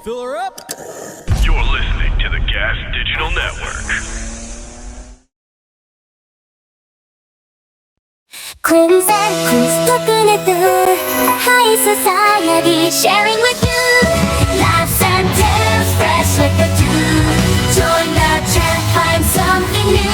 Fill her up. You're listening to the Gas Digital Network. Crimson Cruise, looking at the high society, sharing with you laughs and tears, fresh like the dew. Join the chat, find something new.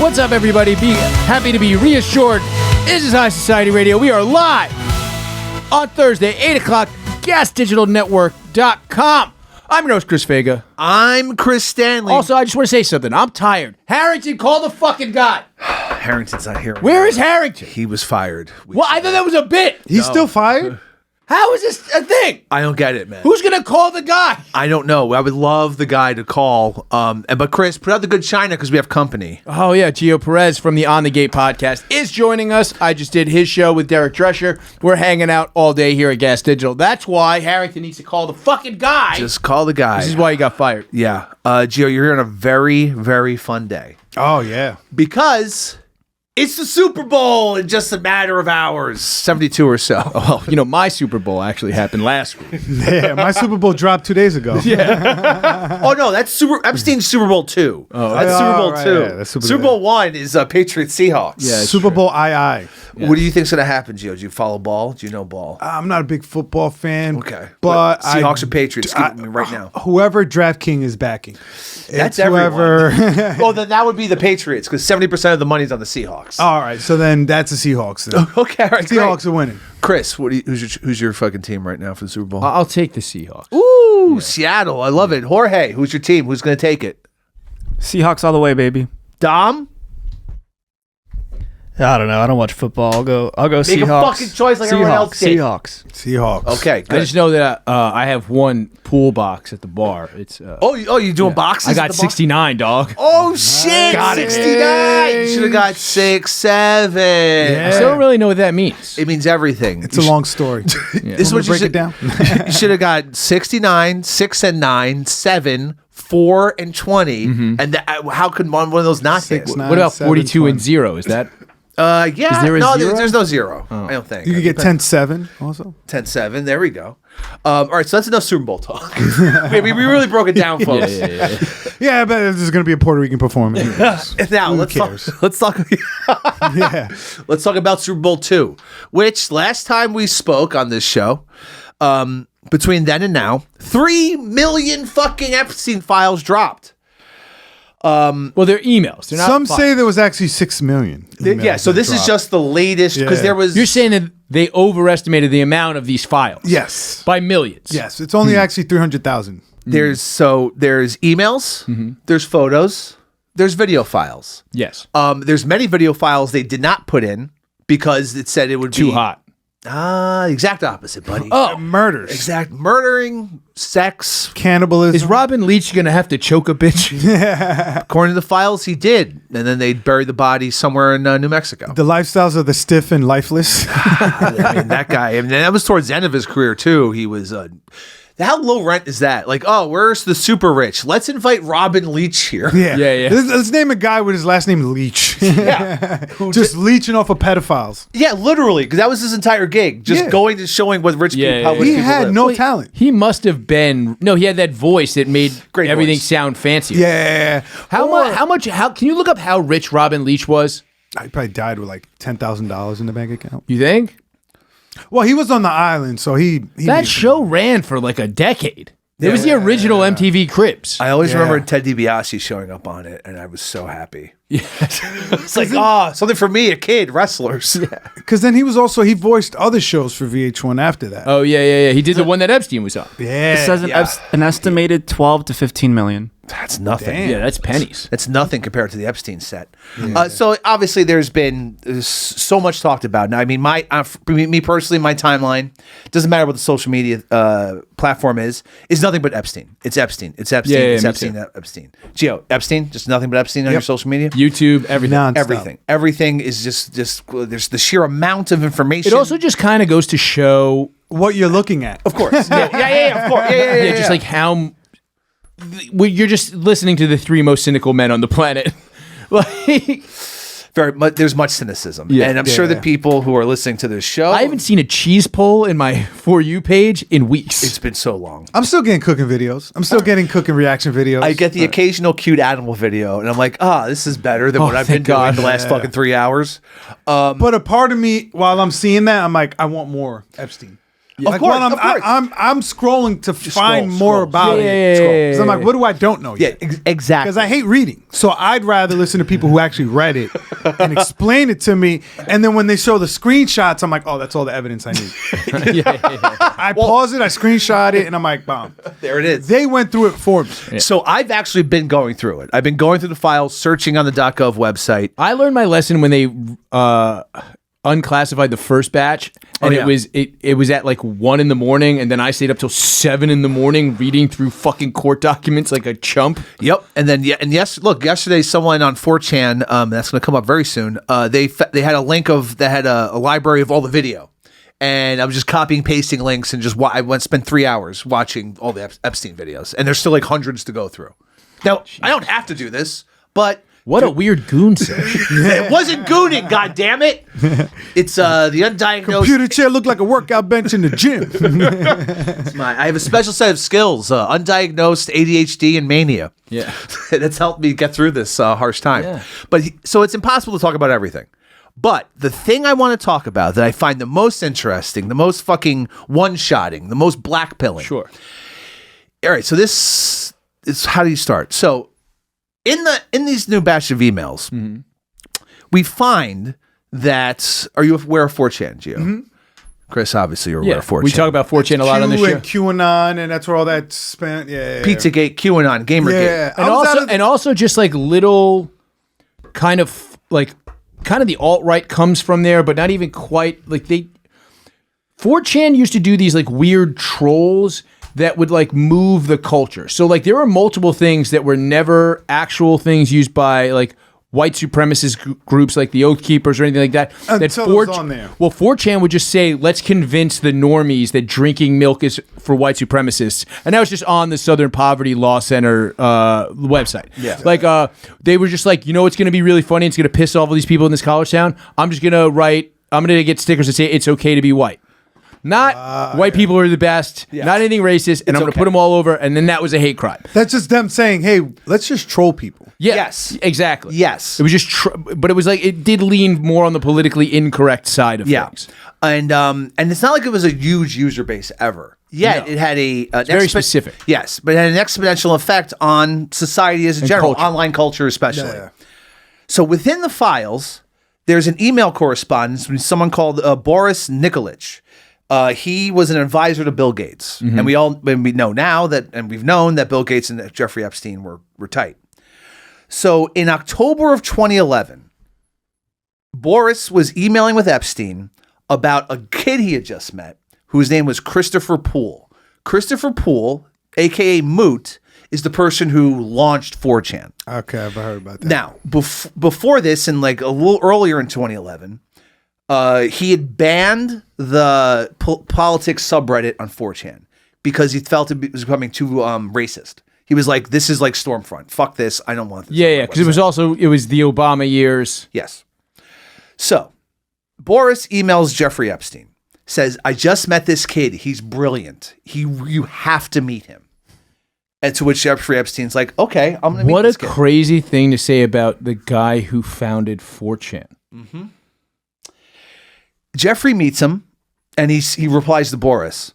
What's up, everybody? Be happy to be reassured. This is High Society Radio. We are live on Thursday, 8 o'clock, gasdigitalnetwork.com. I'm your host, Chris Vega. I'm Chris Stanley. Also, I just want to say something. I'm tired. Harrington, call the fucking guy. Harrington's not here. Where is Harrington? He was fired. Well, I thought that was a bit. He's still fired? How is this a thing? I don't get it, man. Who's going to call the guy? I don't know. I would love the guy to call. But Chris, put out the good china because we have company. Oh, yeah. Gio Perez from the On the Gate podcast is joining us. I just did his show with Derek Drescher. We're hanging out all day here at Gas Digital. That's why Harrington needs to call the fucking guy. Just call the guy. This is why he got fired. Yeah. Gio, you're here on a very, very fun day. Oh, yeah. Because it's the Super Bowl in just a matter of hours. 72 or so. Oh, you know, my Super Bowl actually happened last week. Yeah, my Super Bowl dropped 2 days ago. Oh, no, that's Epstein's Super Bowl 2. Oh, that's Super Bowl right, 2. yeah, that's Super Bowl 1 is Patriots Seahawks. Yeah, it's Super true. Bowl II. What do you think's going to happen, Gio? Do you follow ball? Do you know ball? I'm not a big football fan. Okay. But Seahawks or Patriots? Give it to me right now. Whoever DraftKings is backing. That's It's whoever. Oh, then that would be the Patriots because 70% of the money's on the Seahawks. All right, so then that's the Seahawks. Then. Okay, all right, Seahawks great. are winning. Chris, who's your fucking team right now for the Super Bowl? I'll take the Seahawks. Ooh, Seattle. I love it. Jorge, who's your team? Who's going to take it? Seahawks all the way, baby. Dom? I don't know. I don't watch football. I'll go Seahawks. Make a fucking choice like everyone else did. Seahawks. Okay, good. I just know that I have one pool box at the bar. It's you're doing boxes? I at got the 69, dog. Oh, shit. Got it. 69. You should have got 6, 7. I still don't really know what that means. It means everything. It's a long story. This is what you break should it down. You should have got 69, 6 and 9, 7, 4 and 20. And how could one of those not hit? 6, 9, What about 7, 42 and 20. 0? Is that? Yeah. Is there a no, zero? there's no 0. I don't think. You could get 10-7 also. 10-7. There we go. All right, so that's enough Super Bowl talk. we really broke it down, folks. Yeah, but there's going to be a Puerto Rican performance. Now let's talk. Yeah. Let's talk about Super Bowl 2, which last time we spoke on this show, between then and now, 3 million fucking Epstein files dropped. Well, they're emails. They're not Some files. say there was actually 6 million. Yeah, so this is just the latest because Yeah. there was. You're saying that they overestimated the amount of these files? Yes. By millions? Yes, it's only actually 300,000. there's emails, there's photos, there's video files. Yes. There's many video files they did not put in because it said it would Too be hot. Exact opposite, buddy. Oh, Murders. Exact murdering, sex. Cannibalism. is Robin Leach going to have to choke a bitch? According to the files, he did, and then they buried the body somewhere in New Mexico. The lifestyles of the stiff and lifeless. I mean, that guy. I mean, that was towards the end of his career too. He was. How low rent is that? Like, oh, where's the super rich? Let's invite Robin Leach here. Yeah. Yeah. Let's name a guy with his last name Leach. Yeah. Just leeching off of pedophiles. Yeah, literally, because that was his entire gig, just going to showing what rich people. How rich He people had live. no talent. He must have been. No, he had that voice that made Great everything voice. sound fancier. Yeah. How much? Can you look up how rich Robin Leach was? He probably died with like $10,000 in the bank account. You think? Well, he was on the island, so he That show ran for like a decade. It was the original MTV Cribs. I always Yeah. remember Ted DiBiase showing up on it, and I was so happy. It's like, something for me, a kid, wrestlers. Because then he voiced other shows for VH1 after that. Oh yeah. He did the one that Epstein was on. Yeah. It says an estimated 12 to 15 million. That's nothing. Damn. Yeah, that's pennies. That's nothing compared to the Epstein set. So obviously, there's so much talked about. Now, I mean, me personally, my timeline doesn't matter what the social media platform is nothing but Epstein. It's Epstein. It's Epstein. Yeah, it's me Epstein. too. Epstein. Gio, Epstein. Just nothing but Epstein on your social media. YouTube, everything. Nonstop. Everything is just. There's the sheer amount of information. It also just kind of goes to show, What you're looking at. of course, of course, yeah, yeah, just like how you're just listening to the three most cynical men on the planet. Like, Very much, there's much cynicism, Yeah. and I'm sure that people who are listening to this show, I haven't seen a cheese pull in my For You page in weeks. it's been so long. I'm still getting cooking videos. I'm still getting cooking reaction videos. I get the occasional cute animal video, and I'm like, this is better than what I've been thank God. doing the last fucking 3 hours. But a part of me, while I'm seeing that, I'm like, I want more Epstein. Like, course, while of course. I'm scrolling to find scroll, more scroll. about Yeah, it. yeah, yeah, 'Cause I'm like, what do I don't know Yeah, yet? exactly. Because I hate reading. So I'd rather listen to people who actually read it and explain it to me. And then when they show the screenshots, I'm like, oh, that's all the evidence I need. I pause it, I screenshot it, and I'm like, bomb. There it is. They went through it for me. So I've actually been going through it. I've been going through the files, searching on the .gov website. I learned my lesson when they unclassified the first batch, and yeah. it was at like 1 a.m, and then I stayed up till 7 a.m. reading through fucking court documents like a chump. Yep. And then look, yesterday someone on 4chan, that's going to come up very soon. They had a link that had a library of all the video, and I was just copying, pasting links, and spent 3 hours watching all the Epstein videos, and there's still like hundreds to go through. Now I don't have to do this, but. What a weird goon search. It wasn't gooning, goddammit. It's the undiagnosed. Computer chair looked like a workout bench in the gym. I have a special set of skills: undiagnosed ADHD and mania. Yeah. That's helped me get through this harsh time. Yeah. But so it's impossible to talk about everything. But the thing I want to talk about that I find the most interesting, the most fucking one-shotting, the most blackpilling. Sure. All right. So this is how do you start? So. In these new batch of emails, we find that are you aware of 4chan, Gio? Chris, obviously you're aware of 4chan. We talk about 4chan a lot on the show. And QAnon, and that's where all that spent. Yeah. Pizzagate, QAnon, Gamergate. Yeah. And also just like little kind of the alt-right comes from there, but not even quite like 4chan used to do these like weird trolls that would like move the culture. So like there were multiple things that were never actual things used by like white supremacist groups like the Oath Keepers or anything like that. Until it was on there. Well, 4chan would just say, let's convince the normies that drinking milk is for white supremacists. And that was just on the Southern Poverty Law Center website. Yeah. Like they were just like, you know what's going to be really funny? It's going to piss off all these people in this college town. I'm going to get stickers that say it's okay to be white. Not white people are the best, not anything racist, and I'm going to put them all over, and then that was a hate crime. That's just them saying, hey, let's just troll people. Yeah, Yes. exactly. Yes. It was just, but it was like, it did lean more on the politically incorrect side of things. And it's not like it was a huge user base ever. Yeah, it had very specific. Yes, but it had an exponential effect on society as a general, culture. online culture especially. Yeah. So within the files, there's an email correspondence with someone called Boris Nikolic. He was an advisor to Bill Gates, and we know now that, and we've known that Bill Gates and Jeffrey Epstein were tight. So in October of 2011, Boris was emailing with Epstein about a kid he had just met, whose name was Christopher Poole. Christopher Poole, aka Moot, is the person who launched 4chan. Okay, I've heard about that. Now, before this, and like a little earlier in 2011. He had banned the politics subreddit on 4chan because he felt it was becoming too racist. He was like, "This is like Stormfront. Fuck this. I don't want this." Yeah, because it was the Obama years. Yes. So, Boris emails Jeffrey Epstein, says, "I just met this kid. He's brilliant. You have to meet him." And to which Jeffrey Epstein's like, "Okay, I'm gonna meet What this a kid." crazy thing to say about the guy who founded 4chan. Jeffrey meets him, and he replies to Boris,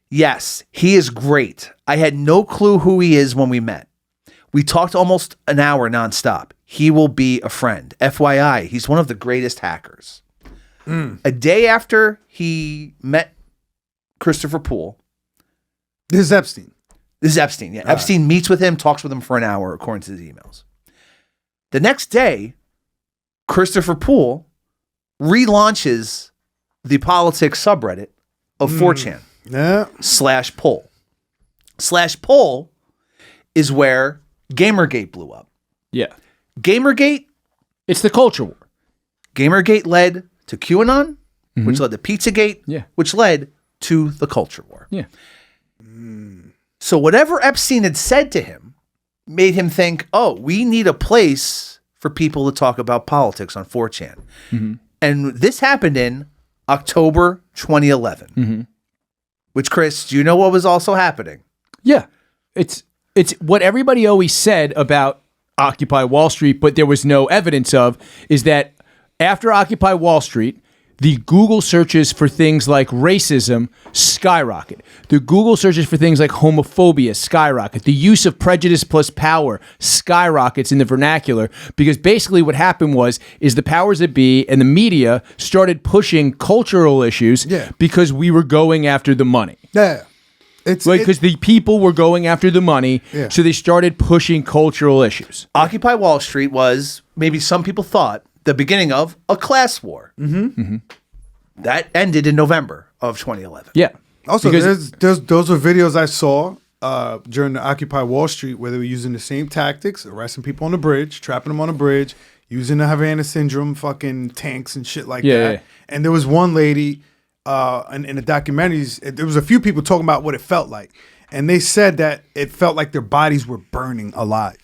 "Yes, he is great. I had no clue who he is when we met. We talked almost an hour nonstop. He will be a friend. FYI, he's one of the greatest hackers." A day after he met Christopher Poole, This is Epstein. this is Epstein. Yeah, Epstein meets with him, talks with him for an hour, according to his emails. The next day, Christopher Poole relaunches the politics subreddit of 4chan Yeah. /poll. /poll is where Gamergate blew up. Yeah. Gamergate It's the culture war. Gamergate led to QAnon, which led to Pizzagate, Yeah. which led to the culture war. Yeah. So whatever Epstein had said to him made him think, oh, we need a place for people to talk about politics on 4chan. And this happened in October 2011. Which, Chris, do you know what was also happening? Yeah. It's what everybody always said about Occupy Wall Street, but there was no evidence of, is that after Occupy Wall Street, the Google searches for things like racism skyrocket. The Google searches for things like homophobia skyrocket. The use of prejudice plus power skyrockets in the vernacular, because basically what happened is the powers that be and the media started pushing cultural issues because we were going after the money. Yeah. It's Like, because the people were going after the money, so they started pushing cultural issues. Occupy Wall Street was, maybe some people thought, the beginning of a class war. That ended in November of 2011. Yeah. Also, Because- those were videos I saw during the Occupy Wall Street where they were using the same tactics, arresting people on the bridge, trapping them on the bridge, using the Havana Syndrome fucking tanks and shit like that. Yeah. And there was one lady in the documentaries, there was a few people talking about what it felt like. And they said that it felt like their bodies were burning alive.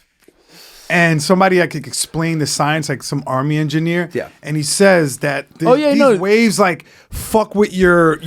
And somebody I could explain the science, like some army engineer. Yeah. And he says that these no. waves like fuck with your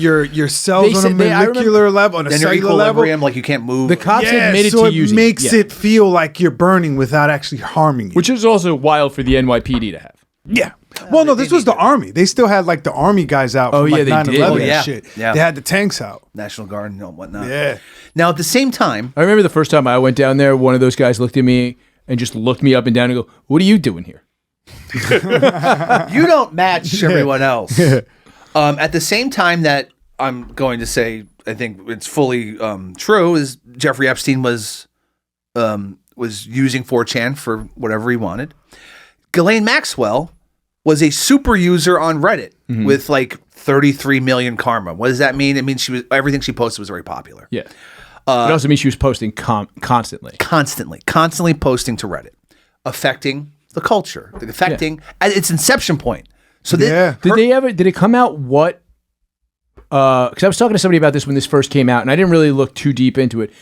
cells They on a said- I remember- molecular level, on a Then your cellular level. equilibrium, like you can't move. The cops admitted so to it using makes it feel like you're burning without actually harming you. Which is also wild for the NYPD to have. Yeah. Well, no, this was the army. They still had like the army guys out Oh, from yeah, like they 9/11 did. Oh, and yeah. shit. Yeah. They had the tanks out. National Guard and whatnot. Yeah. Now, at the same time, I remember the first time I went down there, one of those guys looked at me and just looked me up and down and go, "What are you doing here?" you don't match everyone else. At the same time that I'm going to say, I think it's fully true, is Jeffrey Epstein was using 4chan for whatever he wanted. Ghislaine Maxwell was a super user on Reddit with like 33 million karma. What does that mean? It means everything she posted was very popular. Yeah. It also means she was posting constantly. Constantly posting to Reddit, affecting the culture, affecting at its inception point. So Did it come out what? Because I was talking to somebody about this when this first came out, and I didn't really look too deep into it.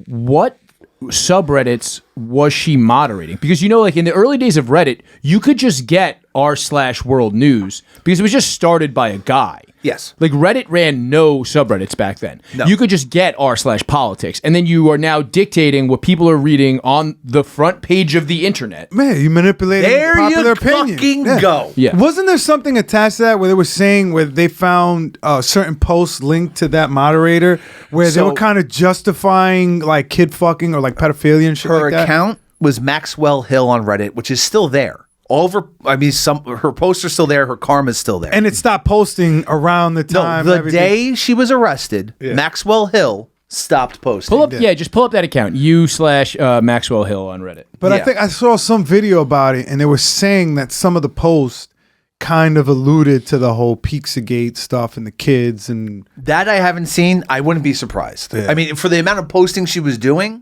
What subreddits was she moderating? Because like in the early days of Reddit, you could just get r/world news because it was just started by a guy. Yes. Like Reddit ran no subreddits back then. No. You could just get r/politics, and then you are now dictating what people are reading on the front page of the internet. Man, you manipulating There popular you opinion. fucking Yeah. go. Yeah. Wasn't there something attached to that where they were saying where they found certain posts linked to that moderator where they So- were kind of justifying like kid fucking or like pedophilia and shit Her like that? account was Maxwell Hill on Reddit, which is still there. All of her posts are still there. Her karma's still there. And it stopped posting around the time. the everything- day she was arrested, Maxwell Hill stopped posting. Just pull up that account, u/Maxwell Hill on Reddit. But I Yeah. think I saw some video about it, and they were saying that some of the posts kind of alluded to the whole Pizzagate stuff and the kids and That I haven't seen. I wouldn't be surprised. Yeah. I mean, for the amount of posting she was doing,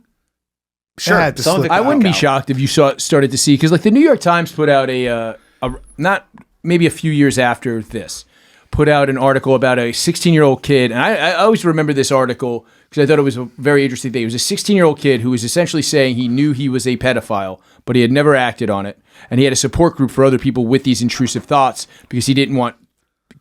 sure. had to some of slip it I got wouldn't be out. shocked if you started to see, because like the New York Times put out a not maybe a few years after this, put out an article about a 16-year-old kid, and I always remember this article because I thought it was a very interesting thing. It was a 16-year-old kid who was essentially saying he knew he was a pedophile, but he had never acted on it, and he had a support group for other people with these intrusive thoughts because he didn't want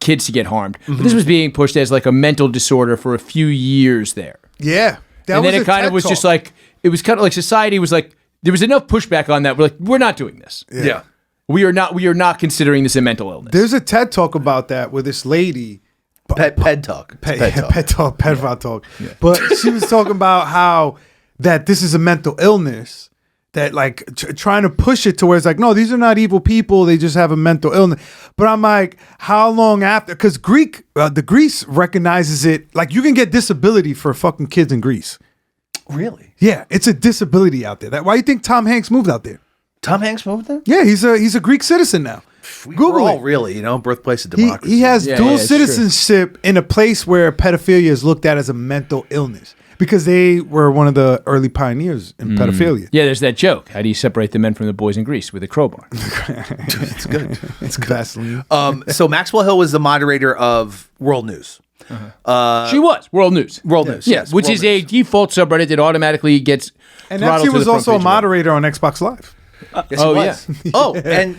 kids to get harmed. But this was being pushed as like a mental disorder for a few years there. yeah. That And then was it a kind of TED was talk. just like, it was kind of like society was like, there was enough pushback on that. We're like, we're not doing this. Yeah. We are not considering this a mental illness. There's a TED talk about that where this lady Ped talk. It's pedophile talk. But she was talking about how that this is a mental illness, that like trying to push it to where it's like, no, these are not evil people. They just have a mental illness. But I'm like, how long after? Because the Greece recognizes it. Like you can get disability for fucking kids in Greece. Really? Yeah, it's a disability out there. Why do you think Tom Hanks moved out there? Tom Hanks moved there? Yeah, he's a Greek citizen now. We're Google all it. really, birthplace of democracy. He has Yeah, dual yeah, it's true. citizenship in a place where pedophilia is looked at as a mental illness because they were one of the early pioneers in pedophilia. Yeah, there's that joke. How do you separate the men from the boys in Greece? With a crowbar. It's good. It's Vaseline. So Maxwell Hill was the moderator of World News. She was World News. World News, yes, which World is a News. default subreddit that automatically gets. And throttled Epstein to was the front also a page of it. moderator on Xbox Live. Yes, Oh, it was. Oh, and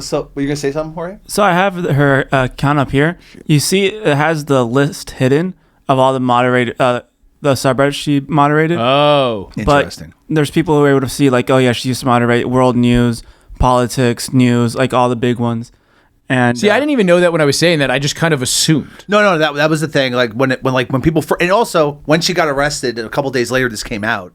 so were you gonna say something, Jorge? So I have her account up here. You see, it has the list hidden of all the moderated, the subreddits she moderated. Oh, But Interesting. there's people who are able to see, like, oh yeah, she used to moderate world news, politics, news, like all the big ones. And see, I didn't even know that when I was saying that. I just kind of assumed. No, that was the thing. Like when people and also when she got arrested, a couple days later, this came out.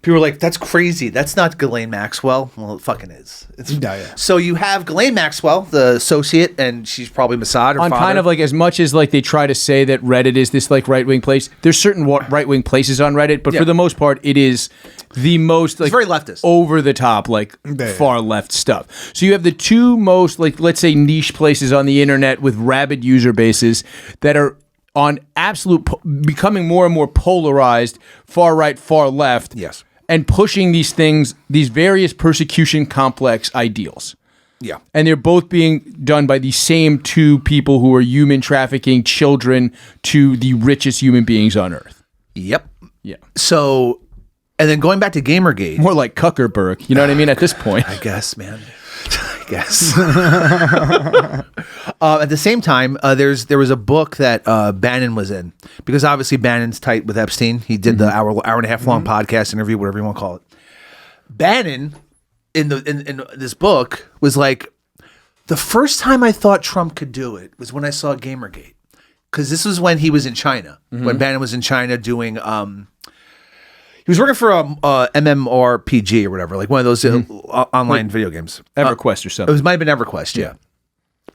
People were like, "That's crazy. That's not Ghislaine Maxwell." Well, it fucking is. Yeah. So you have Ghislaine Maxwell, the associate, and she's probably Mossad. Her On father. kind of like as much as like they try to say that Reddit is this like right wing place. There's certain right wing places on Reddit, but Yeah. for the most part, it is the most like very leftist. over the top, like Yeah. far left stuff. So you have the two most like let's say niche places on the internet with rabid user bases that are on absolute becoming more and more polarized, far right, far left. Yes. And pushing these things, these various persecution complex ideals. Yeah. And they're both being done by the same two people who are human trafficking children to the richest human beings on earth. Yep. Yeah. So, and then going back to Gamergate. More like Kuckerberg. You know what I mean? At this point. I guess, man. I guess. At the same time, there was a book that Bannon was in because obviously Bannon's tight with Epstein. He did the hour and a half long podcast interview, whatever you want to call it. Bannon in this book was like, the first time I thought Trump could do it was when I saw Gamergate, because this was when he was in China, when Bannon was in China doing. He was working for MMORPG or whatever, like one of those online video games. EverQuest or something. It might have been EverQuest, yeah.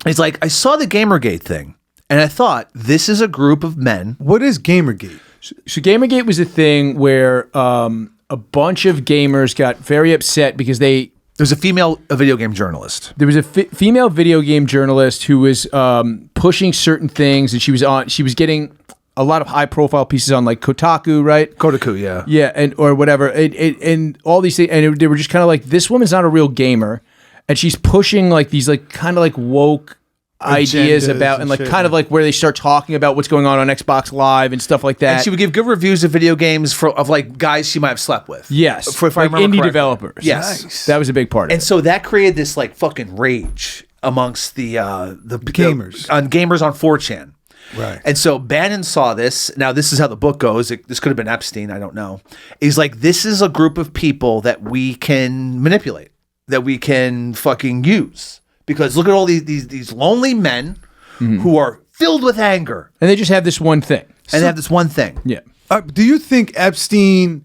He's like, I saw the Gamergate thing, and I thought, this is a group of men. What is Gamergate? So Gamergate was a thing where a bunch of gamers got very upset because There's a female video game journalist. there was a female video game journalist who was pushing certain things, and she was getting a lot of high profile pieces on like Kotaku, right? Kotaku, yeah. Yeah, and or whatever, and all these things, and they were just kind of like, this woman's not a real gamer, and she's pushing like these like kind of like woke ideas Agendas about and like shit. kind of like where they start talking about what's going on Xbox Live and stuff like that. And she would give good reviews of video games of like guys she might have slept with. Yes, If I like remember indie correctly. developers. Yes. Nice. That was a big part of And it. so that created this like fucking rage amongst the gamers. on gamers on 4chan. Right. And so Bannon saw this. Now, this is how the book goes. This could have been Epstein. I don't know. He's like, this is a group of people that we can manipulate, that we can fucking use. Because look at all these lonely men who are filled with anger. And they just have this one thing. And they have this one thing. Yeah. Do you think Epstein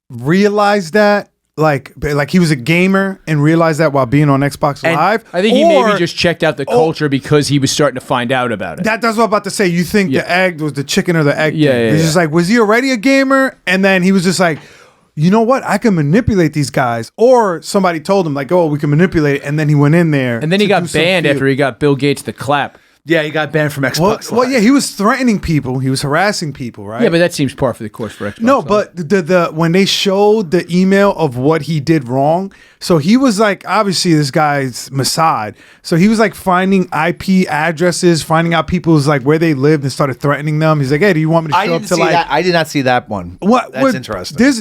realized that? Like he was a gamer and realized that while being on Xbox And Live? I think he Or- maybe just checked out the culture because he was starting to find out about it. That's what I'm about to say. You think Yeah. the egg was the chicken or the egg? Yeah, thing. yeah, He's yeah. just like, was he already a gamer? And then he was just like, you know what? I can manipulate these guys. Or somebody told him like, oh, we can manipulate it. And then he went in there. and then he to do got some banned field. after he got Bill Gates to clap. Yeah, he got banned from Xbox Well, Live. yeah, he was threatening people. He was harassing people, right? Yeah, but that seems par for the course for Xbox. No, Live. but the when they showed the email of what he did wrong, so he was like, obviously this guy's Mossad, so he was like finding IP addresses, finding out people's like where they lived, and started threatening them. He's like, hey, do you want me to I show up didn't to see like? that. I did not see that one. That's interesting. There's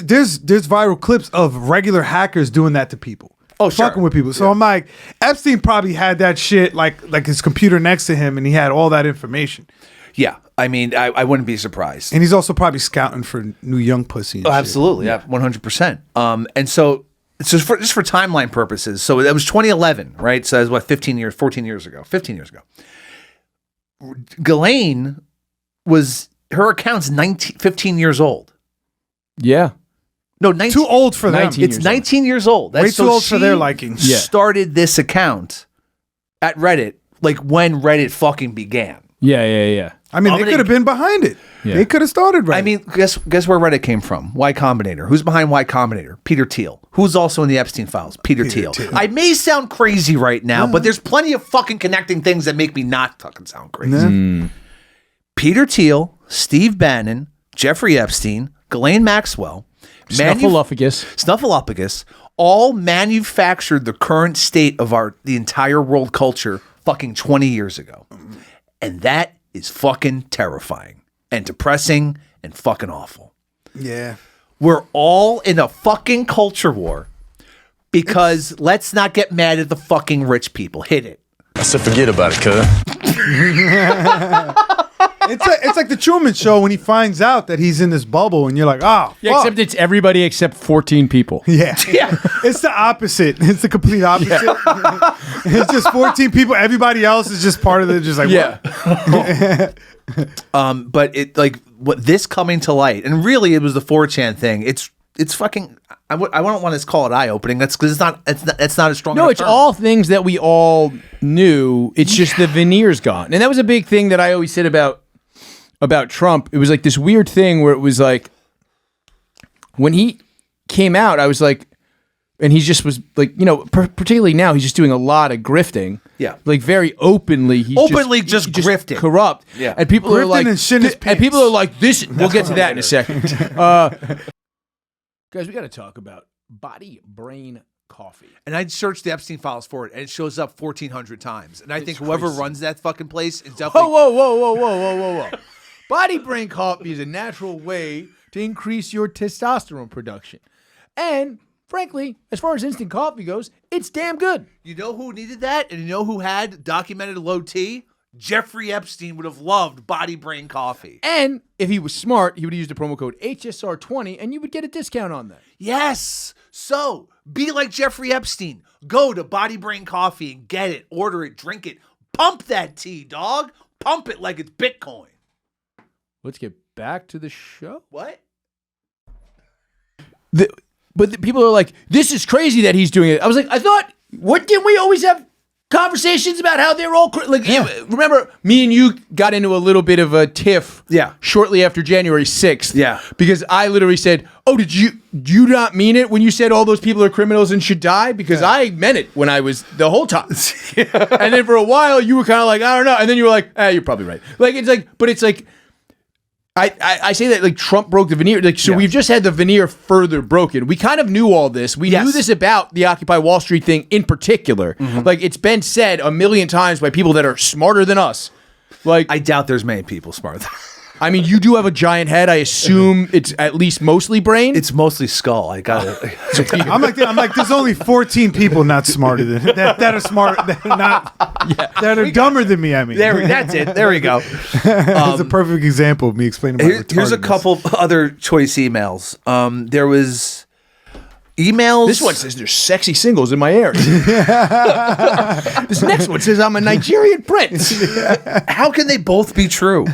viral clips of regular hackers doing that to people. Oh, sure. Fucking with people. So I'm like, Epstein probably had that shit like his computer next to him, and he had all that information. Yeah, I mean, I wouldn't be surprised. And he's also probably scouting for new young pussy. And Oh, shit. absolutely, yeah, 100%. And so it's just for timeline purposes. So that was 2011, right? So that was 14 years ago. Ghislaine her account's 15 years old. yeah. No, 19, Too old for them. 19. It's years 19 years old. Way too old for she their liking. Yeah. Started this account at Reddit like when Reddit fucking began. Yeah. I mean, I'm they gonna- could have been behind it. Yeah. They could have started right. I mean, guess where Reddit came from? Y Combinator. Who's behind Y Combinator? Peter Thiel. Who's also in the Epstein files? Peter Thiel. I may sound crazy right now, but there's plenty of fucking connecting things that make me not fucking sound crazy. Peter Thiel, Steve Bannon, Jeffrey Epstein, Ghislaine Maxwell, Snuffleupagus, all manufactured the current state of the entire world culture fucking 20 years ago. And that is fucking terrifying and depressing and fucking awful. Yeah. We're all in a fucking culture war because let's not get mad at the fucking rich people. Hit it. I said forget about it, cuz. It's like the Truman Show when he finds out that he's in this bubble and you're like, oh, Yeah, fuck. except it's everybody except 14 people. Yeah. Yeah. It's the opposite. It's the complete opposite. It's just 14 people. Everybody else is just part of it. Just like, what? But it like what this coming to light, and really it was the 4chan thing. It's fucking. I don't want to call it eye opening. That's because it's not a strong. No, enough it's term. all things that we all knew. It's just the veneer's gone. And that was a big thing that I always said about Trump. It was like this weird thing where it was like when he came out, I was like, and he just was like, particularly now, he's just doing a lot of grifting. Yeah. Like very openly. He's just grifting. Corrupt. Yeah. And people are Grifting like, and shitting his and people pants. are like, this, we'll get to that in a second. Guys, we got to talk about body brain coffee. And I searched the Epstein files for it, and it shows up 1,400 times. And I think whoever runs that fucking place is definitely. Whoa. Body brain coffee is a natural way to increase your testosterone production. And frankly, as far as instant coffee goes, it's damn good. You know who needed that, and you know who had documented low T? Jeffrey Epstein would have loved Body Brain Coffee. And if he was smart, he would have used the promo code HSR20 and you would get a discount on that. Yes. So be like Jeffrey Epstein. Go to Body Brain Coffee and get it. Order it. Drink it. Pump that tea, dog. Pump it like it's Bitcoin. Let's get back to the show. What? But the people are like, this is crazy that he's doing it. I was like, didn't we always have conversations about how they're all remember me and you got into a little bit of a tiff shortly after January 6th. Yeah. Because I literally said, oh, do you not mean it when you said all those people are criminals and should die? Because I meant it when I was the whole time. And then for a while you were kind of like, I don't know. And then you were like, you're probably right. Like, it's like, I say that like Trump broke the veneer. Like, so we've just had the veneer further broken. We kind of knew all this. We knew this about the Occupy Wall Street thing in particular. Like, it's been said a million times by people that are smarter than us. Like, I doubt there's many people smarter than I mean, you do have a giant head. I assume it's at least mostly brain. It's mostly skull. I got it. I'm like, there's only 14 people not smarter than that are smart, that are not, that are dumber than me. I mean, That's it. There we go. It's a perfect example of me explaining my Here's a retardedness. couple other choice emails. There was emails. This one says there's sexy singles in my area. This next one says I'm a Nigerian prince. How can they both be true?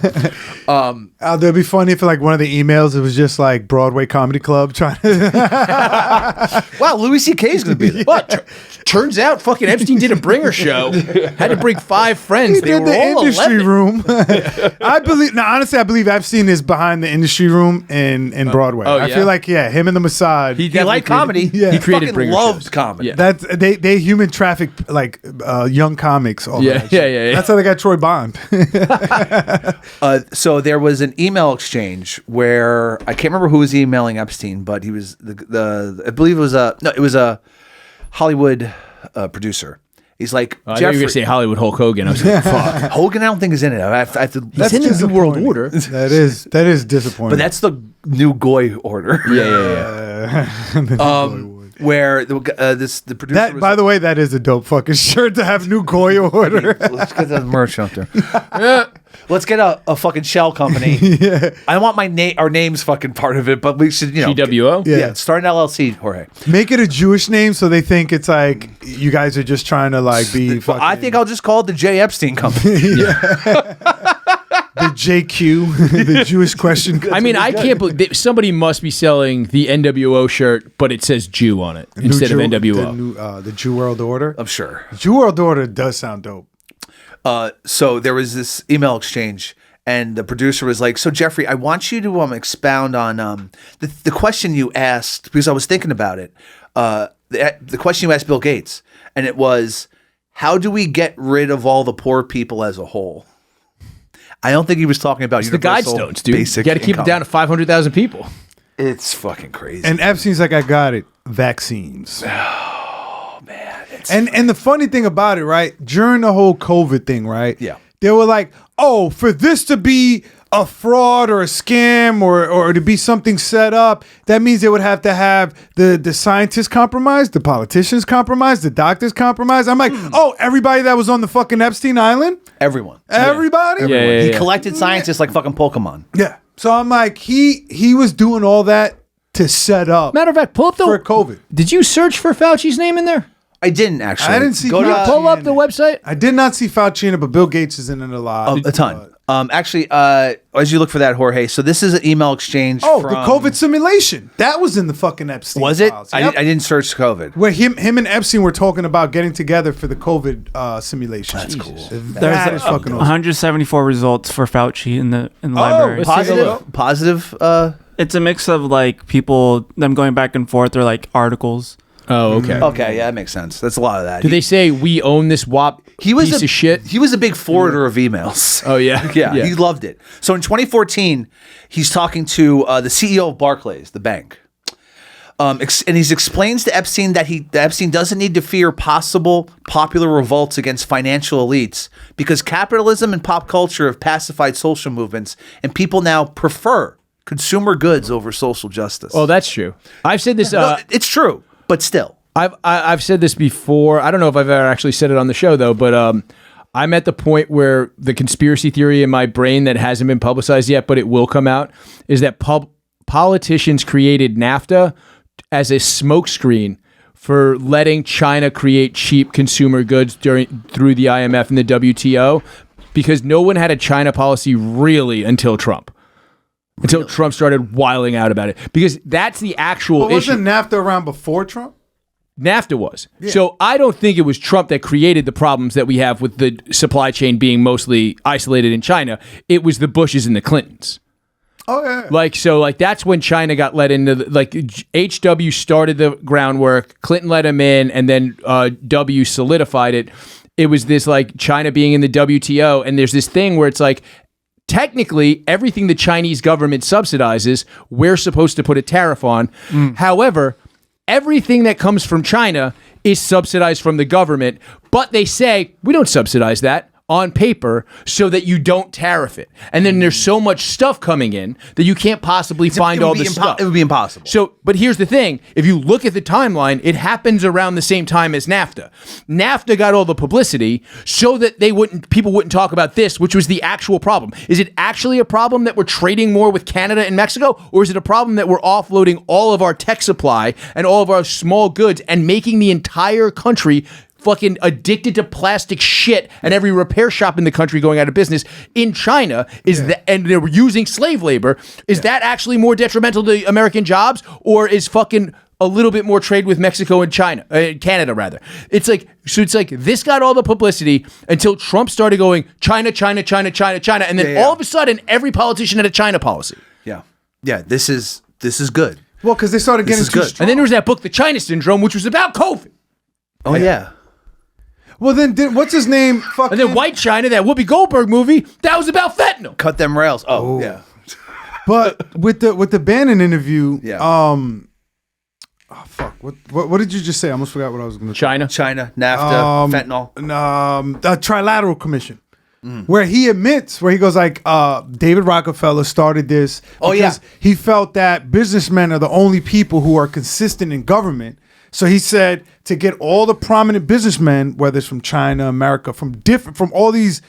That'd be funny if like one of the emails it was just like Broadway Comedy Club trying to. Wow, Louis C.K. is going to be there. But turns out fucking Epstein did a bringer show. Had to bring 5 friends. He They did were the all industry 11. room. I believe Epstein is behind the industry room in Broadway. I yeah? feel like him and the Mossad. He liked comedy. Yeah. He created fucking bringer loved shows. comedy. Yeah. That's they human traffic like young comics. All Yeah, that shit. yeah. That's how they got Troy Bond. So there was an email exchange where I can't remember who was emailing Epstein, but he was I believe it was a Hollywood producer. He's like, I thought you were Jeffrey going to say Hollywood Hulk Hogan. I was like, fuck. Hogan. I don't think is in it. I have to. He's in the New World Order. That is disappointing. But that's the new Goy order. Yeah. Where the producer. that. was By the way, that is a dope fucking shirt to have new Goya order. Let's get the merch out there. Let's get a fucking shell company. I want our names fucking part of it, but we should, TWO? Yeah, start an LLC, Jorge. Make it a Jewish name so they think it's like you guys are just trying to like be. Well, I think I'll just call it the J. Epstein Company. the JQ, the Jewish question. I mean, I can't believe somebody must be selling the NWO shirt, but it says Jew on it instead of NWO. The Jew World Order. I'm sure. Jew World Order does sound dope. So there was this email exchange, and the producer was like, "So Jeffrey, I want you to expound on the question you asked, because I was thinking about it. The question you asked Bill Gates, and it was, how do we get rid of all the poor people as a whole?" I don't think he was talking about It's the Guidestones, dude. You basic got to keep it income. down to 500,000 people. It's fucking crazy. And Epstein's like, I got it. Vaccines. Oh man. And the funny thing about it, right? During the whole COVID thing, right? Yeah. They were like, oh, for this to be a fraud or a scam or to be something set up, that means they would have to have the scientists compromised, the politicians compromised, the doctors compromised. I'm like, oh, everybody that was on the fucking Epstein Island? Everyone. Everybody? Yeah. He collected scientists like fucking Pokemon. Yeah. So I'm like, he was doing all that to set up Matter of fact, pull up for COVID. Did you search for Fauci's name in there? I didn't actually. I didn't see Go to Fauci Pull up in the it. website. I did not see Fauci in it, but Bill Gates is in it a lot. a ton. Actually, as you look for that, Jorge, so this is an email exchange. Oh, from, the COVID simulation. That was in the fucking Epstein Was it? files. I Yep. didn't search COVID. Where him and Epstein were talking about getting together for the COVID simulation. That's cool. That There's is fucking awesome. 174 results for Fauci in the library. Positive. It's a mix of like them going back and forth, or like articles. Oh, okay. Okay, yeah, that makes sense. That's a lot of that. Do they say we own this WAP piece of shit? He was a big forwarder of emails. Oh, yeah? yeah, Yeah. he loved it. So in 2014, he's talking to the CEO of Barclays, the bank. And he explains to Epstein that Epstein doesn't need to fear possible popular revolts against financial elites because capitalism and pop culture have pacified social movements, and people now prefer consumer goods over social justice. Oh, that's true. I've said this. No, it's true, but still. I've said this before. I don't know if I've ever actually said it on the show though, but I'm at the point where the conspiracy theory in my brain that hasn't been publicized yet, but it will come out, is that politicians created NAFTA as a smokescreen for letting China create cheap consumer goods through the IMF and the WTO, because no one had a China policy really until Trump. Until Trump started wiling out about it. Because that's the actual But issue. wasn't NAFTA around before Trump? NAFTA was. So I don't think it was Trump that created the problems that we have with the supply chain being mostly isolated in China. It was the Bushes and the Clintons. Oh, yeah. Like that's when China got let into HW started the groundwork, Clinton let him in, and then W solidified it. It was this like China being in the WTO, and there's this thing where it's like, technically, everything the Chinese government subsidizes, we're supposed to put a tariff on. However, everything that comes from China is subsidized from the government, but they say, we don't subsidize that on paper so that you don't tariff it. And then there's so much stuff coming in that you can't possibly find all the stuff. It would be impossible. So, but here's the thing. If you look at the timeline, it happens around the same time as NAFTA. NAFTA got all the publicity so that people wouldn't talk about this, which was the actual problem. Is it actually a problem that we're trading more with Canada and Mexico? Or is it a problem that we're offloading all of our tech supply and all of our small goods and making the entire country fucking addicted to plastic shit, and every repair shop in the country going out of business in China and they were using slave labor? Is that actually more detrimental to American jobs, or is fucking a little bit more trade with Mexico and China, Canada rather? It's like this got all the publicity until Trump started going China, China, China, China, China, and then all of a sudden every politician had a China policy. Yeah. This is good. Well, because they started getting too strong. And then there was that book, The China Syndrome, which was about COVID. Oh yeah. Well, then what's his name? And then White China, that Whoopi Goldberg movie, that was about fentanyl. Cut them rails. Oh yeah. But with the Bannon interview, fuck. What did you just say? I almost forgot what I was going to China, NAFTA, fentanyl. The Trilateral Commission. Where he admits, where he goes like, David Rockefeller started this because he felt that businessmen are the only people who are consistent in government. So he said to get all the prominent businessmen, whether it's from China, America, from all these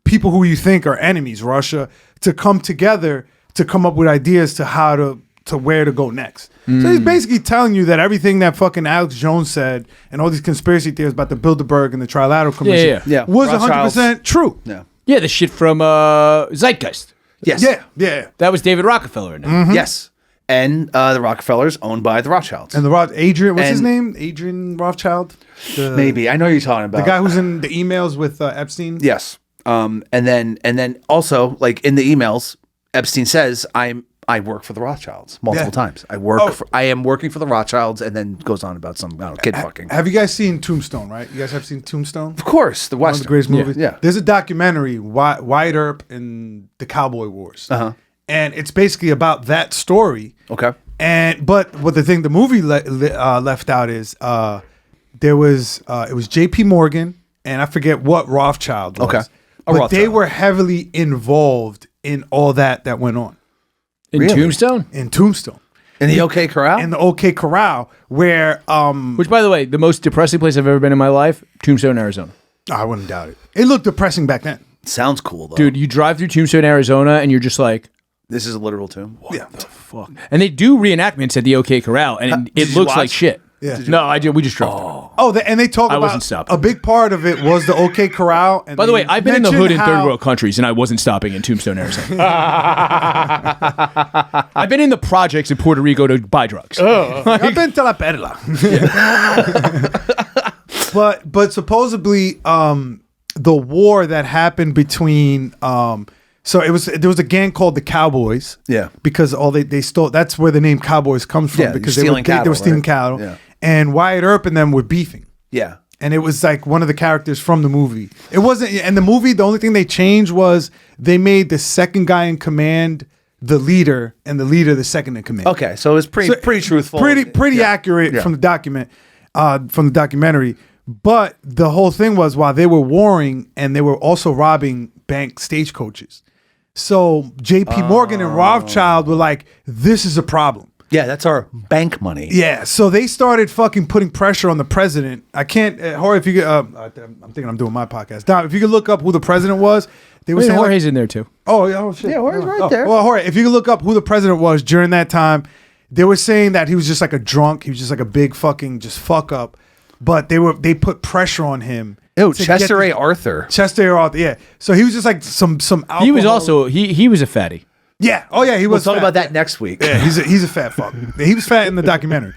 people who you think are enemies, Russia, to come together to come up with ideas to how to where to go next. So he's basically telling you that everything that fucking Alex Jones said and all these conspiracy theories about the Bilderberg and the Trilateral Commission was 100% true. Yeah, the shit from Zeitgeist. Yes. Yeah. That was David Rockefeller in it. Yes. And the Rockefellers owned by the Rothschilds. And Adrian, what's his name? Adrian Rothschild? Maybe. I know who you're talking about. The guy who's in the emails with Epstein? Yes. And then also, like in the emails, Epstein says, I work for the Rothschilds multiple times. I am working for the Rothschilds, and then goes on about some kid fucking. Have you guys seen Tombstone, right? You guys have seen Tombstone? Of course, the One of Western. the greatest movies. Yeah. There's a documentary, Wyatt Earp and the Cowboy Wars. And it's basically about that story. Okay. But what the movie left out is it was J.P. Morgan, and I forget what Rothschild was. Okay. but they were heavily involved in all that went on In Tombstone? in Tombstone. In the OK Corral? In the OK Corral, where Which, by the way, the most depressing place I've ever been in my life, Tombstone, Arizona. I wouldn't doubt it. It looked depressing back then. Sounds cool, though. Dude, you drive through Tombstone, Arizona, and you're just like, This is a literal tomb? Yeah. fuck. And they do reenactments at the OK Corral, and it you looks watch? like shit. Yeah. No, I did. We just drove through. And they talk I about wasn't stopping. a big part of it was the OK Corral. And By the way, I've been in the mentioned hood in third how- world countries, and I wasn't stopping in Tombstone, Arizona. I've been in the projects in Puerto Rico to buy drugs. I've been to La Perla. but supposedly the war that happened between so there was a gang called the Cowboys. Yeah. Because they stole, that's where the name Cowboys comes from, Yeah, because you're stealing they cattle, were stealing right? cattle. Yeah. And Wyatt Earp and them were beefing. Yeah. And it was like one of the characters from the movie. It wasn't, and the movie, the only thing they changed was they made the second guy in command the leader, and the leader the second in command. Okay, so it was pretty truthful. Pretty Yeah. accurate Yeah. from the documentary. But the whole thing was, while they were warring, and they were also robbing bank stagecoaches. So J.P. Morgan and Rothschild were like, "This is a problem." Yeah, that's our bank money. Yeah, so they started fucking putting pressure on the president. I can't, Jorge, if you could, I'm thinking I'm doing my podcast. Dom, if you could look up who the president was, they were saying like, Jorge's in there too. oh shit. Yeah, Jorge's right there. Well, Jorge, if you could look up who the president was during that time, they were saying that he was just like a drunk. He was just like a big fucking just fuck up. But they put pressure on him. Ew, to Chester get A. Arthur. Chester A. Arthur, yeah. So he was just like some alcohol. He was also he was a fatty. Yeah. Oh yeah, he We'll was. talk fat. about that next week. Yeah, he's a fat fuck. He was fat in the documentary,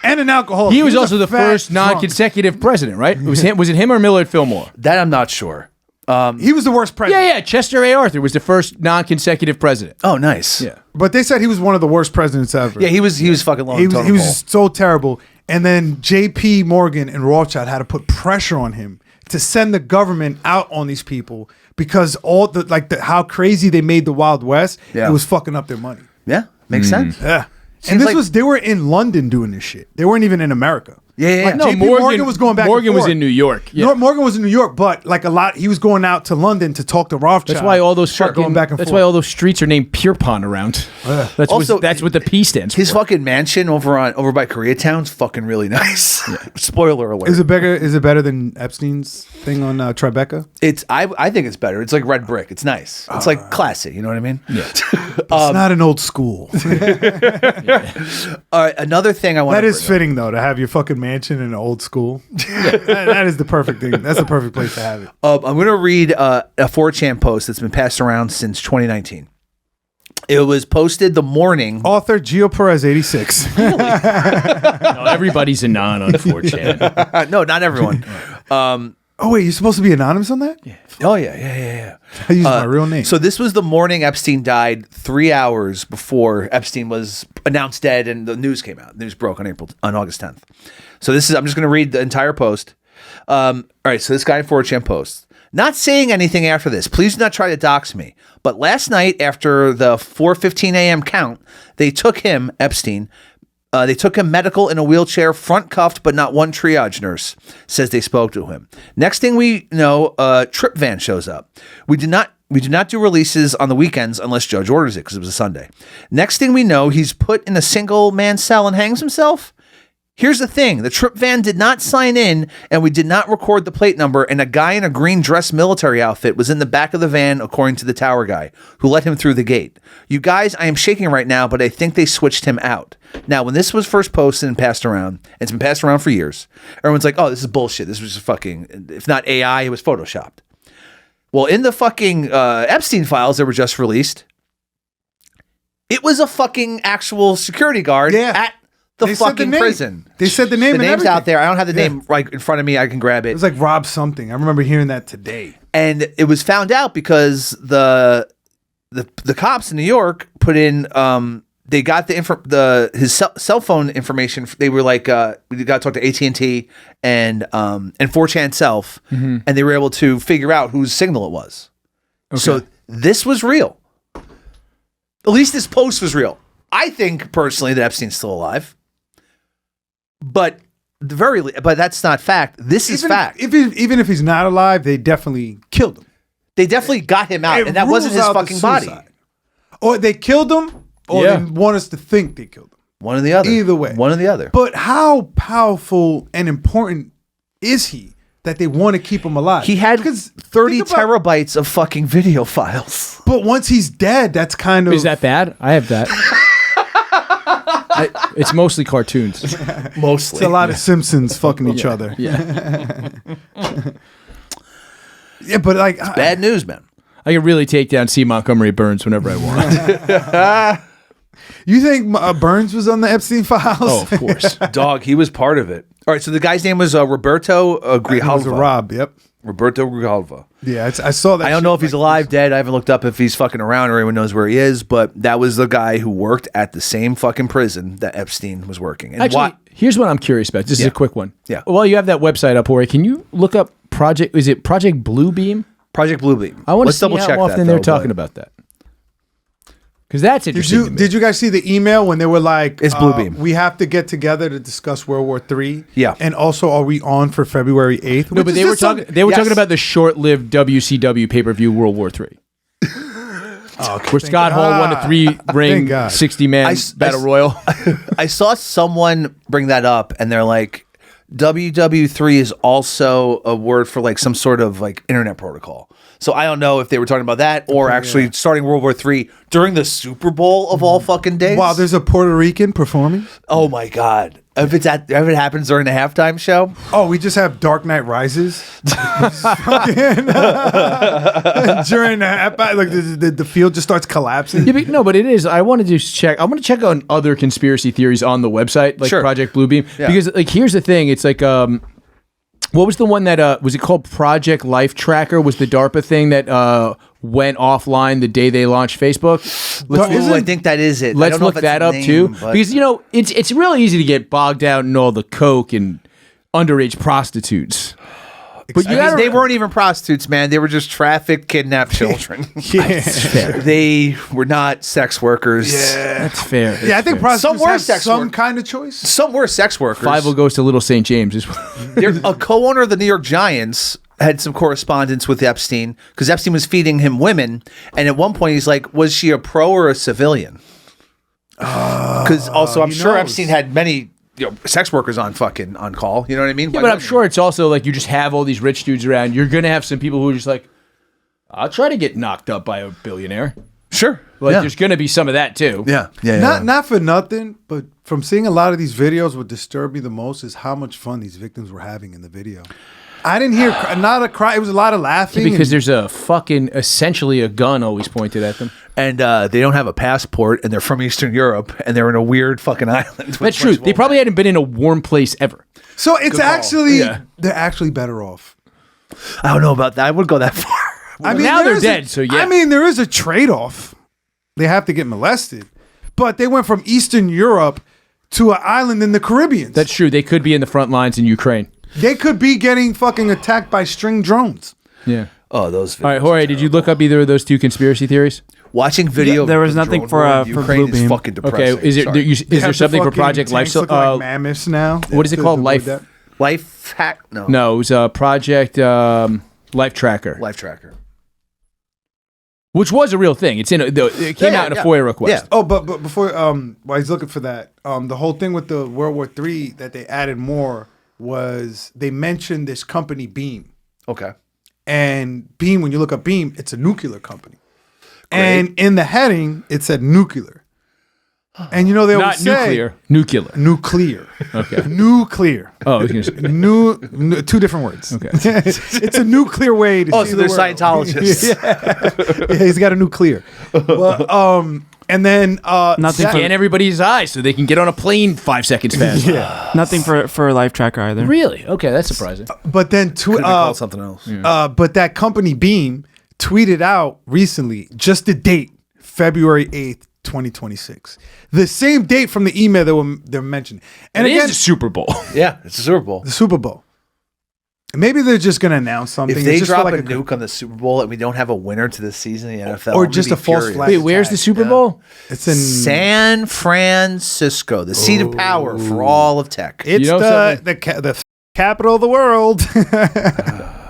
and an alcoholic. He was also a the fat first drunk. non-consecutive president, right? It was him. Was it him or Millard Fillmore? That I'm not sure. He was the worst president. Yeah. Chester A. Arthur was the first non-consecutive president. Oh, nice. Yeah. But they said he was one of the worst presidents ever. Yeah, he was fucking long. He was just so terrible. And then J.P. Morgan and Rothschild had to put pressure on him to send the government out on these people, because how crazy they made the Wild West, Yeah. it was fucking up their money. Yeah, makes sense. Yeah. Seems And this like- was, they were in London doing this shit. They weren't even in America. Yeah. Like, No, JP Morgan was going back. Morgan and was forth. in New York. Yeah. No, Morgan was in New York, but like he was going out to London to talk to Rothschild. That's why all those Start fucking. going back and That's forth. why all those streets are named Pierpont around. That's Also, that's what the P stands His for. fucking mansion over by Koreatown's fucking really nice. Spoiler alert. Is it better than Epstein's thing on Tribeca? It's I think it's better. It's like red brick. It's nice. It's like classy. You know what I mean? Yeah. It's not an old school. All right. Another thing I want That to is fitting though, to have your fucking mansion in an old school. that is the perfect thing. That's the perfect place to have it. I'm going to read a 4chan post that's been passed around since 2019. It was posted the morning. Author Gio Perez 86. No, everybody's a non on 4chan. No, not everyone. Oh wait, you're supposed to be anonymous on that? Yeah. Oh yeah. I use my real name. So this was the morning Epstein died, 3 hours before Epstein was announced dead, and the news came out. The news broke on August 10th. So I'm just going to read the entire post. All right. So this guy in 4chan posts, not saying anything after this. Please do not try to dox me. But last night after the 4:15 a.m. count, they took him, Epstein. They took him medical in a wheelchair, front cuffed, but not one triage nurse says they spoke to him. Next thing we know, a trip van shows up. We do not do releases on the weekends unless Judge orders it, because it was a Sunday. Next thing we know, he's put in a single man cell and hangs himself. Here's the thing. The trip van did not sign in, and we did not record the plate number, and a guy in a green dress military outfit was in the back of the van, according to the tower guy, who let him through the gate. You guys, I am shaking right now, but I think they switched him out. Now, when this was first posted and passed around, it's been passed around for years, everyone's like, oh, this is bullshit. This was just fucking, if not AI, it was Photoshopped. Well, in the fucking Epstein files that were just released, it was a fucking actual security guard at the They said the fucking name. prison. They said the name. The and name's everything. out there. I don't have the name right in front of me. I can grab It it. was like Rob something. I remember hearing that today. And it was found out because the cops in New York put in they got his cell phone information. They were like we got to talk to AT&T and 4chan itself, and they were able to figure out whose signal it was. Okay. So this was real. At least this post was real. I think personally that Epstein's still alive. But that's not fact. This is fact. Even if he's not alive, they definitely killed him. They definitely got him out, It and that wasn't rules his out the fucking body. suicide. Or they killed him, or Yeah. they want us to think they killed him. One or the other. Either way. One or the other. But how powerful and important is he that they want to keep him alive? He had 'Cause 30 think about- terabytes of fucking video files. But once he's dead, that's kind of Is that bad? I have that. It's mostly cartoons. Mostly. it's a lot of Simpsons fucking each other. Yeah. Yeah, but like Bad news, man. I can really take down C. Montgomery Burns whenever I want. you think Burns was on the Epstein files? Oh, of course. Dog, he was part of it. All right, so the guy's name was Roberto It was a Grijalva. Rob. Yep. Roberto Grijalva. Yeah, I saw that. I don't shit, know if he's like, alive, dead. I haven't looked up if he's fucking around or anyone knows where he is, but that was the guy who worked at the same fucking prison that Epstein was working. And Actually, here's what I'm curious about. This is a quick one. Yeah. Well, you have that website up, Jorge. Can you look up Project Bluebeam? Project Bluebeam. I want to Let's see double how check often that, they're though, talking but about that. Because that's interesting. to me. Did you guys see the email when they were like, It's Bluebeam. we have to get together to discuss World War III? Yeah. And also, are we on for February 8th? No, but they were talking. They were Yes. talking about the short-lived WCW pay-per-view World War III, where Scott Hall won a God. 3-ring, God. 60-man battle royal. I saw someone bring that up, and they're like, WW3 is also a word for like some sort of like internet protocol. So I don't know if they were talking about that or actually starting World War III during the Super Bowl of all fucking days. Wow, there's a Puerto Rican performing? Oh my god! If it happens during the halftime show, Oh, we just have Dark Knight Rises during the field just starts collapsing. Yeah, but it is. I want to just check. I want to check on other conspiracy theories on the website, like Sure. Project Bluebeam, Yeah. because like here's the thing. It's like what was the one that was it called Project Life Tracker? Was the DARPA thing that went offline the day they launched Facebook? Ooh, I think that is it. I Let's don't know look if that's that the up name, too, but- because it's really easy to get bogged out in all the coke and underage prostitutes. But you gotta, they weren't even prostitutes, man. They were just trafficked, kidnapped children. Yeah. They were not sex workers. that's fair. Yeah, I think prostitutes Some were have sex some work- kind of choice. Some were sex workers. Five goes to Little St. James. A co-owner of the New York Giants had some correspondence with Epstein because Epstein was feeding him women, and at one point he's like, "Was she a pro or a civilian?" Because also, I'm he sure knows. Epstein had many sex workers on call. You know what I mean? Yeah, but I'm sure it's also like you just have all these rich dudes around. You're gonna have some people who are just like, I'll try to get knocked up by a billionaire. Sure. Like yeah. there's gonna be some of that too. Yeah. Not for nothing, but from seeing a lot of these videos, what disturbed me the most is how much fun these victims were having in the video. I didn't hear not a cry. It was a lot of laughing. Because there's a fucking essentially a gun always pointed at them. And they don't have a passport, and they're from Eastern Europe, and they're in a weird fucking island. That's true. They probably hadn't been in a warm place ever. so it's call. actually Yeah. they're actually better off. I don't know about that. I wouldn't go that far. I mean, now there they're is dead, so yeah. I mean, there is a trade-off. They have to get molested, but they went from Eastern Europe to an island in the Caribbean. That's true. They could be in the front lines in Ukraine. They could be getting fucking attacked by string drones. Yeah. Oh, those. All right, Jorge, did you look up either of those two conspiracy theories? Watching video. There was of the nothing drone for, war in for Ukraine is Bluebeam. fucking depressing. Okay, is Sorry. there Have something the for fucking Project Life? tanks look like mammoths now. what is it To called? avoid Life? that? Life hack? No. No, it was Project Life Tracker, Life tracker. which was a real thing. It came out in a FOIA request. Yeah. Oh, but before while he's looking for that, the whole thing with the World War III that they added more was they mentioned this company Beam. Okay. And Beam, when you look up Beam, it's a nuclear company. And in the heading, it said nuclear. And they always Not say nuclear. nuclear. Okay. Nuclear. Oh, I was gonna say. Two different words. Okay. It's a nuclear way to Oh, see so the they're world. Scientologists. Yeah, he's got a nuclear. Well, and then Nothing for, Scan everybody's eyes so they can get on a plane 5 seconds faster. nothing for Life Tracker either. Really? Okay, that's surprising. but then Could be called something else. but that company Beam tweeted out recently just the date, February 8th, 2026. The same date from the email they're mentioning. And And again, it's the Super Bowl. Yeah, it's a Super Bowl. the Super Bowl. Maybe they're just going to announce something. If they It's just drop for a like nuke on the Super Bowl and we don't have a winner to the season in the NFL, Or I'm just gonna a be false furious. flag. Wait, where's the Super Bowl? It's in San Francisco, the seat of power for all of tech. It's You know the capital of the world.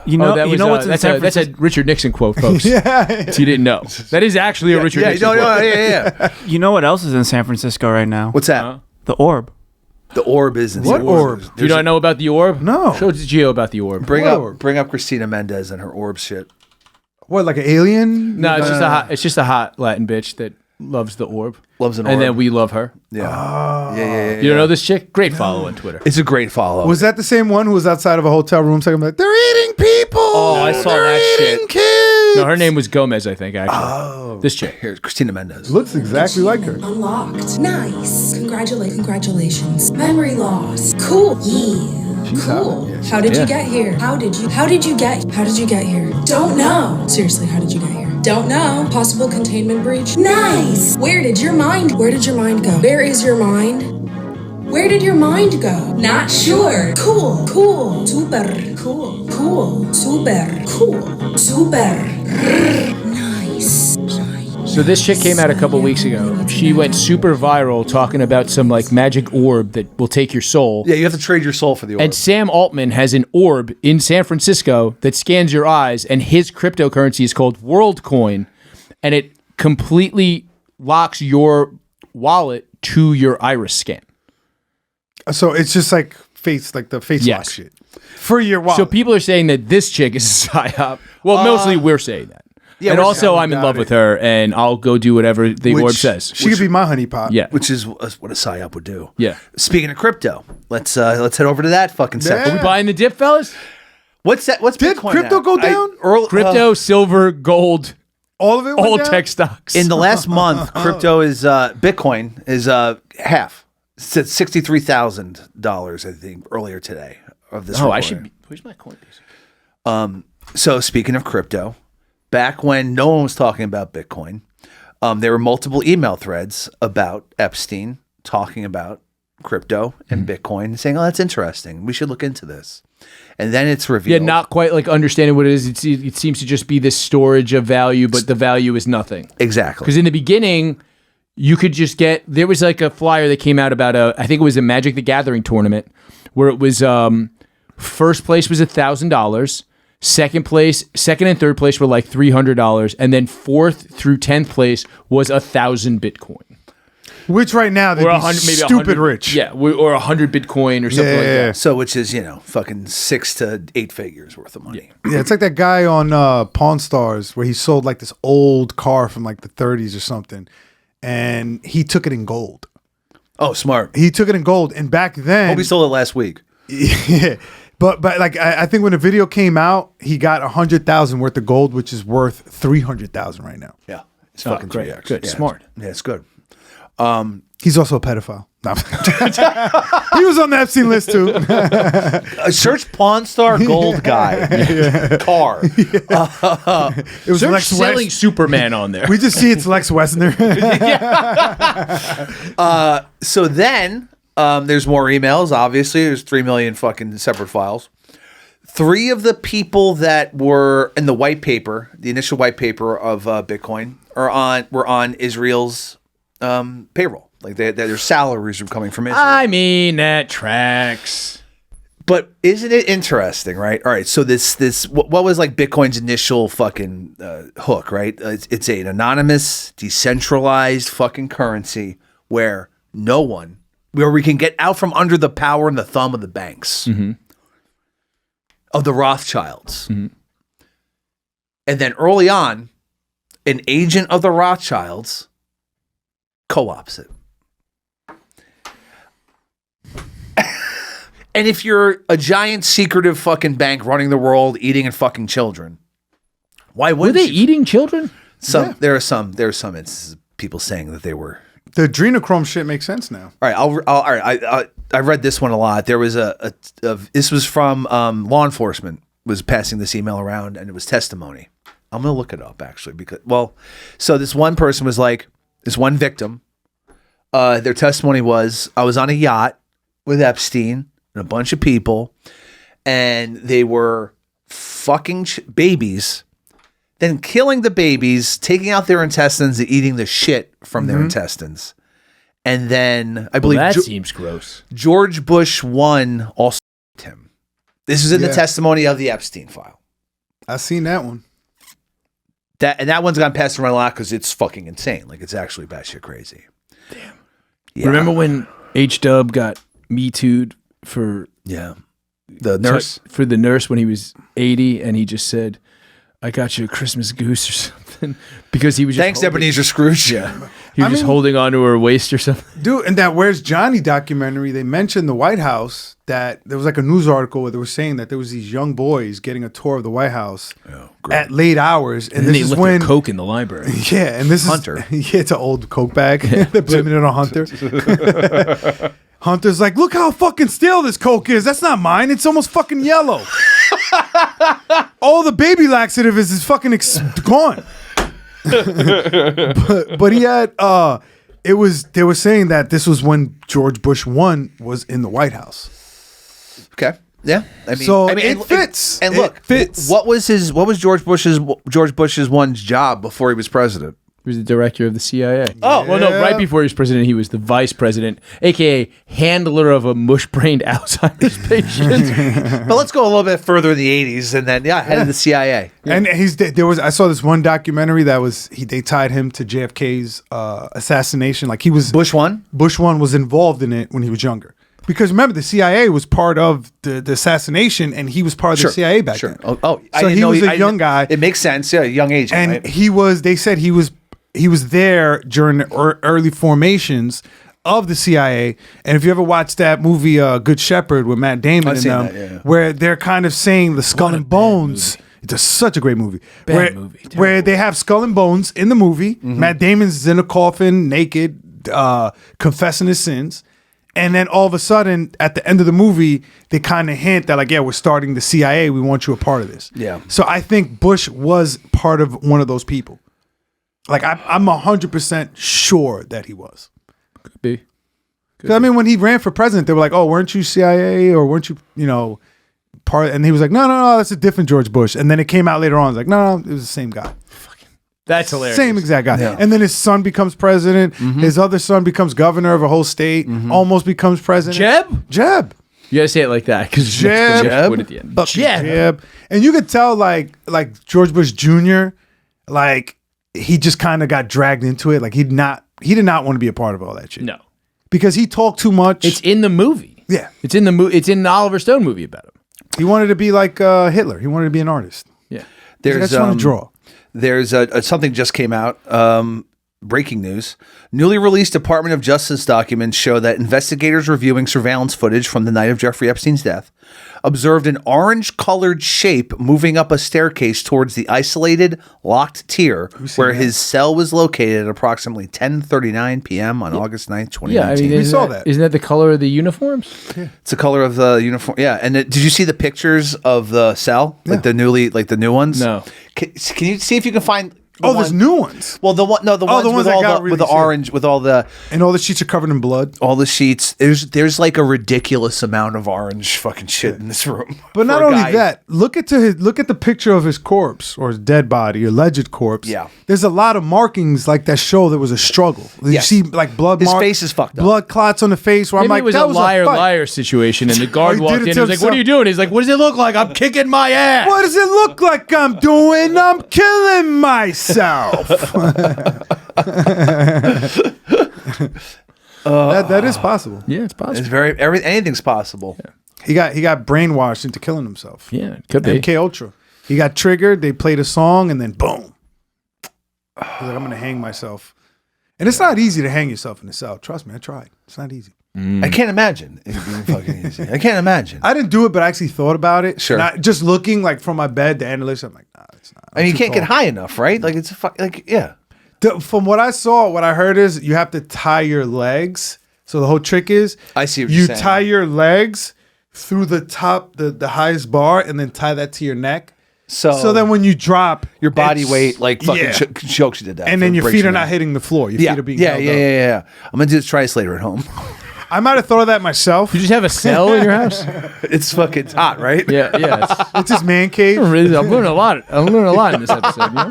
You know, that you was, know what's in that's San a Francisco? Richard Nixon quote, folks. Yeah. If you didn't know, that is actually a Richard Nixon quote. Yeah. You know what else is in San Francisco right now? What's that? The Orb. The orb is in What orb? You don't know about the orb? No. Show Gio about the orb. Bring What up orb? Christina Mendez and her orb shit. What, like an alien? No, it's just a hot Latin bitch that loves the orb. Loves an And orb. then we love her. Yeah. You don't know this chick? Great follow on Twitter. It's a great follow. Was that the same one who was outside of a hotel room saying like, they're eating people? Oh, I saw they're that eating shit. kids. No, her name was Gomez, I think, actually. Oh. This chick. Here's Christina Mendez. Looks exactly like her. Unlocked. Nice. Congratulations. Memory loss. Cool. Yeah. Cool. How did you get here? How did you get here? Don't know. Seriously, how did you get here? Don't know. Possible containment breach. Nice. Where did your mind go? Where is your mind? Where did your mind go? Not sure. Cool. Super cool. Super. Nice. So this chick came out a couple weeks ago. She went super viral talking about some like magic orb that will take your soul. Yeah, you have to trade your soul for the orb. And Sam Altman has an orb in San Francisco that scans your eyes, and his cryptocurrency is called WorldCoin, and it completely locks your wallet to your iris scan. So it's just like the face Yes. lock shit. For your wallet. So people are saying that this chick is a psyop. Well, mostly we're saying that. Yeah, and we're also, saying I'm in about love it. with her, and I'll go do whatever the orb says. She could be my honeypot. Yeah. Which is what a psyop would do. Yeah. Speaking of crypto, let's head over to that fucking section. Are we buying the dip, fellas? What's that? What's Did Bitcoin crypto at? go down? Crypto, silver, gold, All of it went all down? tech stocks. In the last month, crypto is Bitcoin is half. It's at $63,000, I think, earlier today of this. I recording. should be. Where's my Coinbase? So speaking of crypto, back when no one was talking about Bitcoin, there were multiple email threads about Epstein talking about crypto and Bitcoin, saying, "Oh, that's interesting. We should look into this." And then it's Yeah, revealed. not quite like understanding what it is. It seems to just be this storage of value, but the value is nothing. Exactly. Because in the beginning, you could just get. There was like a flyer that came out about I think it was a Magic the Gathering tournament where it was first place was $1,000. Second and third place were like $300, and then fourth through 10th place was 1,000 Bitcoin. Which right now they'd Or be 100, maybe stupid 100, rich. Yeah, or 100 Bitcoin or something like that. So, which is, fucking 6 to 8 figures worth of money. Yeah, it's like that guy on Pawn Stars where he sold like this old car from like the 30s or something, and he took it in gold. Oh, smart. He took it in gold, and back then, We sold it last week. yeah. But like I think when the video came out, he got 100,000 worth of gold, which is worth 300,000 right now. Yeah. It's Oh, fucking great. 3x. Good. Yeah, Smart. Yeah, it's good. He's also a pedophile. No. He was on the Epstein list too. Search Pawn Star Gold Guy. Car. It was Search Lex selling West. Superman on there. We just see it's Lex Wessner. So then there's more emails, obviously. There's 3 million fucking separate files. 3 of the people that were in the white paper, the initial white paper of Bitcoin, were on Israel's payroll. Like their salaries were coming from Israel. I mean, that tracks. But isn't it interesting, right? All right, so this what was like Bitcoin's initial fucking hook, right? It's an anonymous, decentralized fucking currency where we can get out from under the power and the thumb of the banks, of the Rothschilds. And then early on, an agent of the Rothschilds co-ops it. And if you're a giant secretive fucking bank running the world, eating and fucking children, why Were wouldn't they you? eating children? There are some instances of people saying that they were. The adrenochrome shit makes sense now. All right, I read this one a lot. There was this was from law enforcement was passing this email around, and it was testimony. I'm gonna look it up actually so this one person was like, this one victim, their testimony was, I was on a yacht with Epstein and a bunch of people, and they were fucking babies, then killing the babies, taking out their intestines and eating the shit from their intestines. And then I believe That seems gross. George Bush 1 also him. This is in the testimony of the Epstein file. I seen that one. That one's gotten passed around a lot because it's fucking insane. Like it's actually batshit crazy. Damn. Yeah. Remember when H-Dub got Me Too'd for the nurse? For the nurse when he was 80 and he just said, I got you a Christmas goose or something because he was just Thanks, Ebenezer Scrooge. Yeah. He was just holding onto her waist or something. Dude, in that Where's Johnny documentary, they mentioned the White House, that there was like a news article where they were saying that there was these young boys getting a tour of the White House at late hours. And then this they is left when their Coke in the library. Yeah, and this Hunter. is it's an old Coke bag. They're blaming it on Hunter. Hunter's like, look how fucking stale this Coke is. That's not mine. It's almost fucking yellow. All the baby laxative is fucking gone. but he had they were saying that this was when George Bush 1 was in the White House. Okay. Yeah. I mean, So it it fits. And It look, fits. what was George Bush's one's job before he was president? He was the director of the CIA. Oh. well, no, Yeah. right before he was president, he was the vice president, aka handler of a mush-brained Alzheimer's patient. But let's go a little bit further in the 80s and then head of the CIA. And I saw this one documentary that they tied him to JFK's assassination. Like he was Bush 1? Bush 1 was involved in it when he was younger. Because remember, the CIA was part of the assassination, and he was part of the CIA back then. Oh, so he was a young guy. It makes sense. Yeah, young age. And right? they said he was there during the early formations of the CIA. And if you ever watched that movie Good Shepherd with Matt Damon I've and seen them, that, yeah. where they're kind of saying the Skull and Bones. It's such a great movie. Bad movie. Where they have Skull and Bones in the movie. Matt Damon's in a coffin, naked, confessing his sins. And then all of a sudden, at the end of the movie, they kind of hint that, like, yeah, we're starting the CIA. We want you a part of this. Yeah. So I think Bush was part of one of those people. Like, I'm 100% sure that he was. Could be. 'Cause, I mean, when he ran for president, they were like, oh, weren't you CIA or weren't you, part? And he was like, no, that's a different George Bush. And then it came out later on. It's like, no, it was the same guy. That's hilarious. Same exact guy. Yeah. And then his son becomes president. His other son becomes governor of a whole state. Almost becomes president. Jeb. You gotta say it like that because Jeb. at the end. Jeb. And you could tell, like George Bush Jr., like he just kind of got dragged into it. Like he did not want to be a part of all that shit. No, because he talked too much. it's in the movie. Yeah. It's in the movie. It's in the Oliver Stone movie about him. He wanted to be like Hitler. He wanted to be an artist. Yeah. I just want to draw. There's something just came out. Breaking news. Newly released Department of Justice documents show that investigators reviewing surveillance footage from the night of Jeffrey Epstein's death observed an orange-colored shape moving up a staircase towards the isolated, locked tier where his cell was located at approximately 10:39 p.m. on August 9th, 2019. Yeah, I mean, We saw that. Isn't that the color of the uniforms? It's the color of the uniform. Yeah, and did you see the pictures of the cell? Like the new ones? No. Can you see if you can find... There's new ones. Well, the ones the ones with that all got the really with the sick. orange, with all the And all the sheets are covered in blood. all the sheets. There's like a ridiculous amount of orange fucking shit in this room. But For not a only guy- that, look at the picture of his corpse or his dead body, alleged corpse. Yeah. There's a lot of markings like that show there was a struggle. You Yes. see like blood His marks, face is fucked up. blood clots on the face. Where Maybe I'm like, it was that a was liar situation, and the guard he walked did in it and to was like, "What himself. are you doing?" He's like, "What does it look like? I'm kicking my ass." What does it look like I'm doing? I'm killing myself. That is possible. Yeah, it's possible. It's anything's possible. He got brainwashed into killing himself. Yeah, it could be. MK Ultra. He got triggered. They played a song, and then boom. He's like, I'm gonna hang myself. And it's not easy to hang yourself in the cell. Trust me, I tried. It's not easy. I can't imagine it being fucking easy. I can't imagine. I didn't do it, but I actually thought about it. Sure. And just looking like from my bed, the analyst, I'm like, nah, it's not. I mean, you too can't get tall. high enough, right? Like it's yeah. From what I saw, what I heard is you have to tie your legs. So the whole trick is I see what you you're saying. tie your legs through the top, the highest bar, and then tie that to your neck. So then when you drop, your body it's- weight like fucking yeah. chokes you to death. and then or your breaks feet are your not neck. hitting the floor. Your Yeah, feet are being yeah, held yeah, up. yeah. I'm gonna do this twice later at home. I might have thought of that myself. You just have a cell in your house? It's fucking hot, right? Yeah, yeah. It's his man cave. I'm learning a lot. I'm learning a lot in this episode. You know?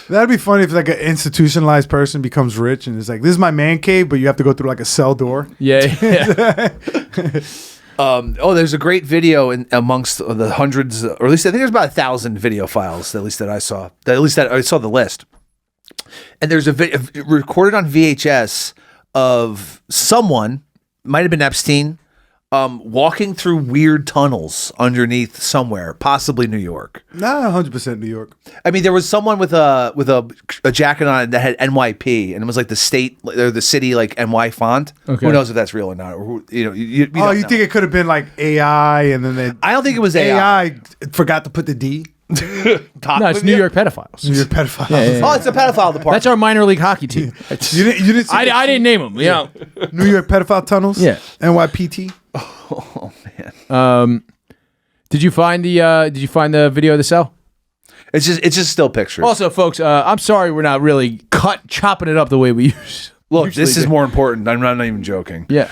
That'd be funny if like an institutionalized person becomes rich and it's like, this is my man cave, but you have to go through like a cell door. Yeah, yeah. There's a great video amongst the hundreds, or at least I think there's about 1,000 video files. At least that I saw. At least that I saw the list. And there's a video recorded on VHS of someone, might have been Epstein, walking through weird tunnels underneath somewhere, possibly New York. Nah, 100% New York. I mean, there was someone with a jacket on it that had NYP, and it was like the state or the city like NY font. Okay. Who knows if that's real or not? Or who, you Oh, don't you know. think it could have been like AI, and then they I don't think it was AI. AI forgot to put the D. No, it's New York pedophiles. New York pedophile. Oh, it's a pedophile department. That's our minor league hockey team. You didn't see I didn't name them. You know. New York pedophile tunnels? Yeah. NYPT. Oh man. Did you find the video of the cell? It's just still pictures. Also, folks, I'm sorry we're not really chopping it up the way we use. Look, usually this is do. more important. I'm not even joking. Yeah.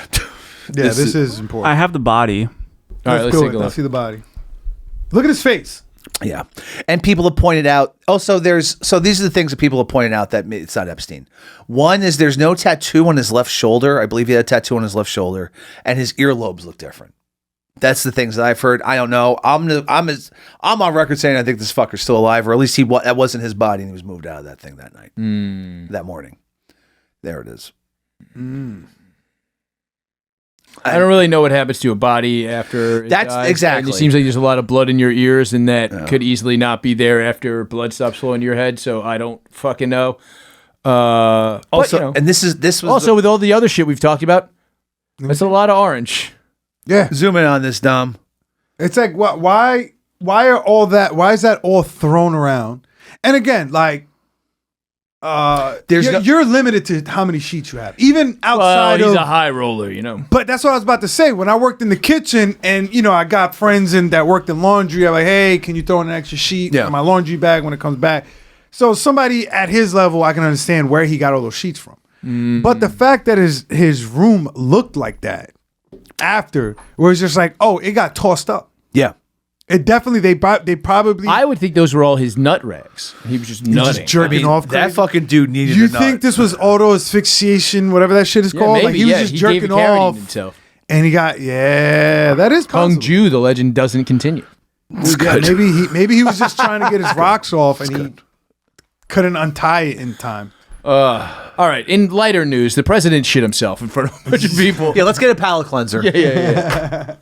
Yeah, this is important. I have the body. All right, let's do take it. a look. Let's see the body. Look at his face. Yeah. And people have pointed out also these are the things that people have pointed out that it's not Epstein. One is there's no tattoo on his left shoulder. I believe he had a tattoo on his left shoulder, and his earlobes look different. That's the things that I've heard. I don't know. I'm on record saying I think this fucker's still alive, or at least that wasn't his body, and he was moved out of that thing that night, that morning. There it is. I don't really know what happens to a body after it That's dies. exactly. And it seems like there's a lot of blood in your ears, and that could easily not be there after blood stops flowing to your head. So I don't fucking know. Also, but, you know, and this was also with all the other shit we've talked about, that's a lot of orange. Yeah. zoom in on this, Dom. It's like why are all that? Why is that all thrown around? And again, like, you're limited to how many sheets you have, even outside Well, he's of. a high roller, you know. But that's what I was about to say. When I worked in the kitchen, and I got friends that worked in laundry. I'm like, hey, can you throw in an extra sheet in my laundry bag when it comes back? So somebody at his level, I can understand where he got all those sheets from. But the fact that his room looked like that after, where it's just like, oh, it got tossed up. Yeah. It definitely they probably. I would think those were all his nut rags. He was just nutting. just jerking off. That crazy. fucking dude needed You a nut. think this was auto asphyxiation, whatever that shit is Yeah, called? maybe, Like he was just he jerking David Carradine off, himself. and he got that is Kung possible. Ju, the legend doesn't continue. Yeah, maybe he was just trying to get his rocks off, and he couldn't untie it in time. All right. In lighter news, the president shit himself in front of a bunch of people. Yeah, let's get a palate cleanser. Yeah.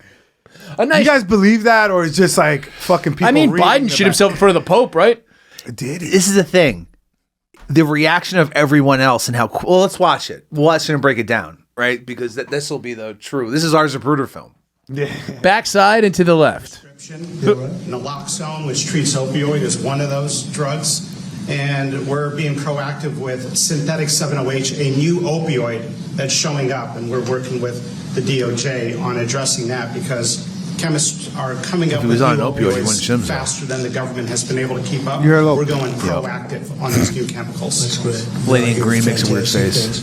A nice. You guys believe that, or it's just like fucking people? I mean, reading Biden shit about himself in front of the Pope, right? it. Did he? This is the thing. The reaction of everyone else and how cool. Well, let's watch it. We'll watch it and break it down, right? Because this will be the true. This is our Zapruder film. Backside and to the left. Naloxone, which treats opioid, is one of those drugs. And we're being proactive with synthetic 7-OH, a new opioid that's showing up. And we're working with the DOJ on addressing that because chemists are coming up he with was on new an opioid, he wouldn't opioids shit himself. faster than the government has been able to keep up. You're We're going proactive on these new chemicals. That's great. Lady in green makes a weird face.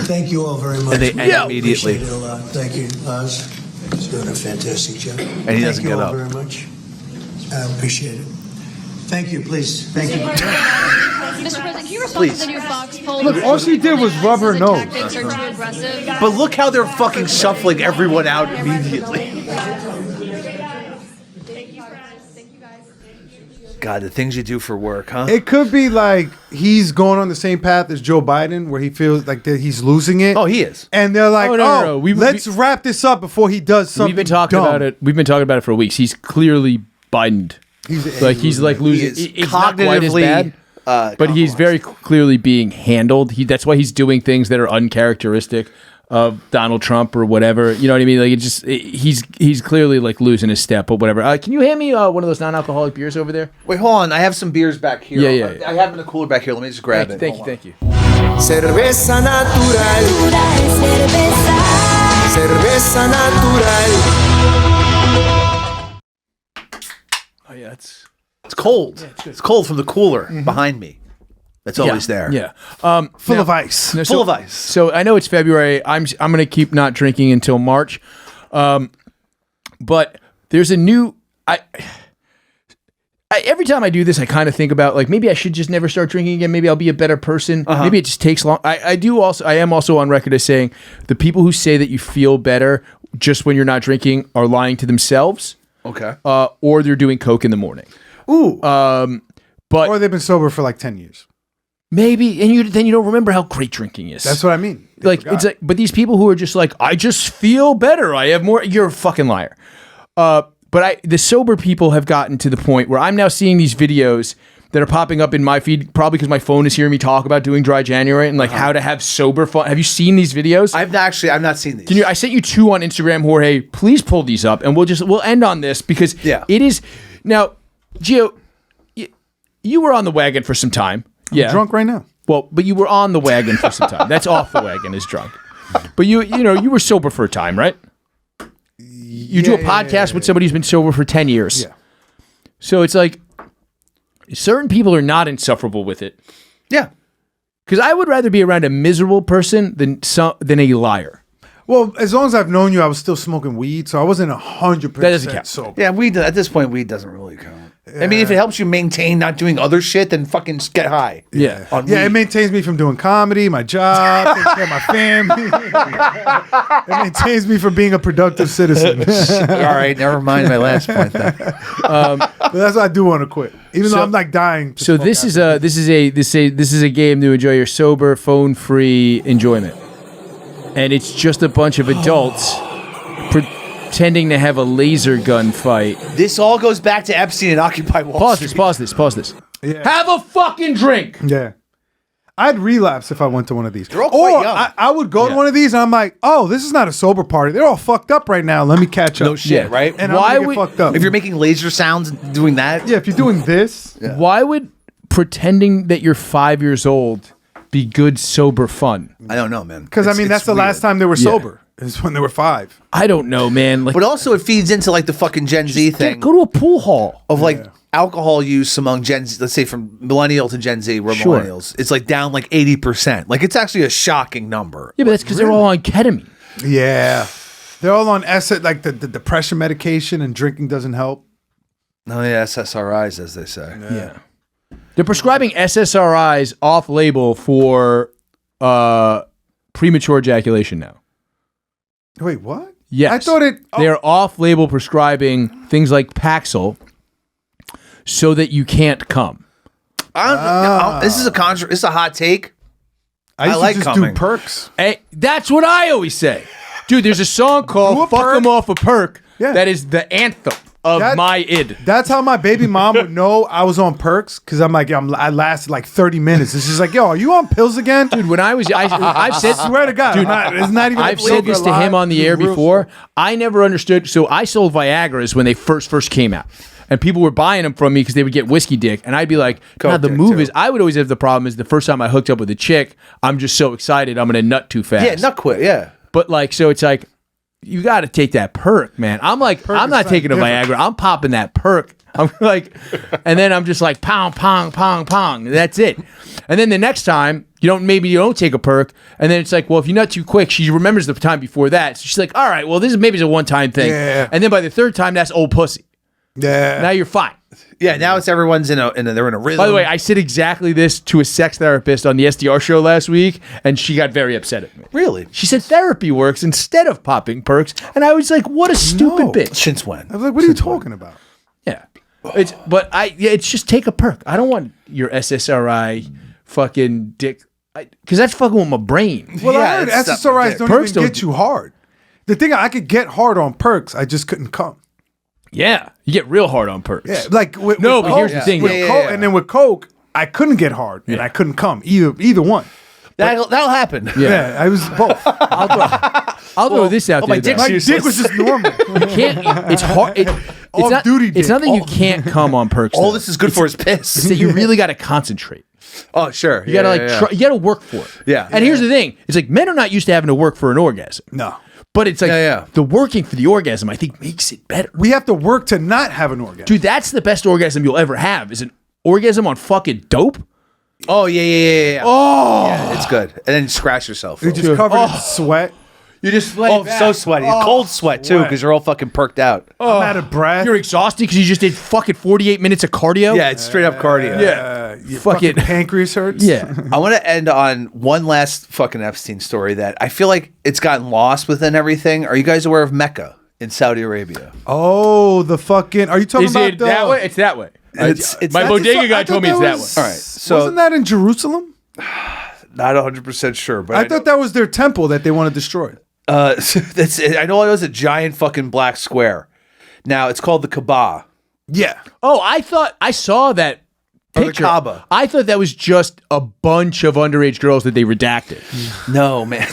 Thank you all very much. And they end immediately. Appreciate it a lot. Thank you, Oz. He's doing a fantastic job. And he doesn't Thank you get all up. very much. I appreciate it. Thank you, please. Thank you. Mr. President, can you respond to the new Fox poll? Look, all she did was rub her nose. Tactics are too aggressive. But look how they're fucking shuffling everyone out immediately. God, the things you do for work, huh? It could be like he's going on the same path as Joe Biden, where he feels like that he's losing it. Oh, he is. And they're like, no. let's wrap this up before he does something. We've been talking dumb. about it. We've been talking about it for weeks. He's clearly Bidened. He's like losing. It's not quite as bad, but he's very clearly being handled. That's why he's doing things that are uncharacteristic of Donald Trump or whatever. You know what I mean? Like he's clearly like losing his step or whatever. Can you hand me one of those non-alcoholic beers over there? Wait, hold on. I have some beers back here. Yeah. I have in the cooler back here. Let me just grab it. Thank you. Cerveza natural. Cerveza natural. Oh yeah, it's cold. It's cold from the cooler behind me. That's always there. Yeah. Full of ice. Full of ice. So I know it's February. I'm going to keep not drinking until March. But there's a new. Every time I do this, I kind of think about like maybe I should just never start drinking again. Maybe I'll be a better person. Maybe it just takes long. I am also on record as saying the people who say that you feel better just when you're not drinking are lying to themselves. Okay. Or they're doing coke in the morning. Ooh. But Or they've been sober for like 10 years. maybe, and then you don't remember how great drinking is. That's what I mean. They Like forgot. it's like, but these people who are just like, I just feel better. I have more. You're a fucking liar. But the sober people have gotten to the point where I'm now seeing these videos that are popping up in my feed, probably because my phone is hearing me talk about doing dry January and like how to have sober fun. Have you seen these videos? I've not seen these. I sent you 2 on Instagram, Jorge. Please pull these up, and we'll end on this because it is now, Gio. You were on the wagon for some time. I'm drunk right now. Well, but you were on the wagon for some time. That's off the wagon is drunk. But you were sober for a time, right? You do a podcast with somebody who's been sober for 10 years. Yeah. So it's like certain people are not insufferable with it. Yeah. Because I would rather be around a miserable person than a liar. Well, as long as I've known you, I was still smoking weed, so I wasn't 100% That doesn't count. sober. Yeah, weed at this point, weed doesn't really count. I mean, if it helps you maintain not doing other shit, then fucking get high. Yeah. On Yeah, it weed. maintains me from doing comedy, my job, taking care of my family. It maintains me from being a productive citizen. All right, never mind my last point then. But that's why I do want to quit, even though I'm like dying. To So smoke this is after a game to enjoy your sober, phone-free enjoyment. And it's just a bunch of adults pretending to have a laser gun fight. This all goes back to Epstein and Occupy Wall Street. Pause this. Yeah. Have a fucking drink. Yeah. I'd relapse if I went to one of these. They're all quite or young. I would go to one of these and I'm like, oh, this is not a sober party. They're all fucked up right now. Let me catch up. No shit, right? And Why I'm gonna would- get fucked up. If you're making laser sounds and doing that, yeah, if you're doing this, Why would pretending that you're 5 years old be good, sober fun? I don't know, man. because I mean, that's the last time they were Yeah. sober. Is when they were 5. I don't know, man. Like, But also, it feeds into like the fucking Gen Z thing go to a pool hall. of like alcohol use among Gen Z. Let's say from millennial to Gen Z, we're Sure. millennials. It's like down like 80%. Like it's actually a shocking number. Yeah, but that's because they're all on ketamine. Yeah, they're all on like the depression medication, and drinking doesn't help. No, yeah, SSRIs, as they say. Yeah. They're prescribing SSRIs off label for premature ejaculation now. Wait, what? Yes. I thought it. Oh, They're off label prescribing things like Paxil so that you can't come. This is a hot take. I used like to just coming. do perks. Hey, that's what I always say. Dude, there's a song Do a called Fuck perk. 'Em Off a Perk Yeah. that is the anthem of my id. That's how my baby mom would know I was on perks, because I'm like, I lasted like 30 minutes. And she's like, yo, are you on pills again? Dude, when I've said, swear to God, Dude, it's not even. I've said this to him on the air before. I never understood. So I sold Viagra's when they first came out. And people were buying them from me because they would get whiskey dick. And I'd be like, God, the dick, move too. is, I would always have the problem is the first time I hooked up with a chick, I'm just so excited I'm going to nut too fast. Yeah, not quit. Yeah. But like, so it's like, you got to take that perk, man. I'm like, I'm not is taking a different. Viagra. I'm popping that perk. I'm like, and then I'm just like, pong, pong, pong, pong. That's it. And then the next time, maybe you don't take a perk. And then it's like, well, if you nut too quick, she remembers the time before that. So she's like, all right, well, this is maybe it's a one-time thing. Yeah. And then by the third time, that's old pussy. Yeah. Now you're fine. Yeah, now it's everyone's they're in a rhythm. By the way, I said exactly this to a sex therapist on the SDR show last week, and she got very upset at me. Really? She said therapy works instead of popping perks, and I was like, "What a stupid No. bitch!" Since when? I was like, what are you talking about? Yeah, it's just take a perk. I don't want your SSRI fucking dick, because that's fucking with my brain. Well, Yeah, I heard it's SSRIs don't Perks even don't get you hard. The thing, I could get hard on perks, I just couldn't come. Yeah, you get real hard on perks. Yeah, like with, No, with but here's Coke- the thing, with though. Coke- and then with Coke, I couldn't get hard and I couldn't come either one. That'll happen. Yeah, I was both. I'll throw this out my there. dick's though. My dick was just normal. You can't. It's hard. It's not. Off-duty It's dick. not that you can't come on perks. All though. this is good for his It's piss. that you really got to concentrate. Oh, sure. You gotta try, you gotta work for it. Yeah. And here's the thing: it's like men are not used to having to work for an orgasm. No. But it's like Yeah. the working for the orgasm, I think, makes it better. We have to work to not have an orgasm. Dude, that's the best orgasm you'll ever have. Is an orgasm on fucking dope. Oh, yeah. Oh, Yeah, it's good. And then scratch yourself. You're just covered in sweat. You just lay back. so sweaty. Cold sweat too, because you're all fucking perked out. I'm out of breath. You're exhausted because you just did fucking 48 minutes of cardio. Yeah, it's straight up cardio. Your fucking fucking pancreas hurts. Yeah. I want to end on one last fucking Epstein story that I feel like it's gotten lost within everything. Are you guys aware of Mecca in Saudi Arabia? Oh, the fucking. Are you talking Is about it that way? It's that way. It's My not- bodega guy I told me thought it's that that way. All right, so Wasn't that in Jerusalem? not 100% sure, but I thought that was their temple that they want to destroy. that's it. I know it was a giant fucking black square. Now it's called the Kaaba. Yeah. Oh, I saw that Or the picture. Kaaba. I thought that was just a bunch of underage girls that they redacted. No, man,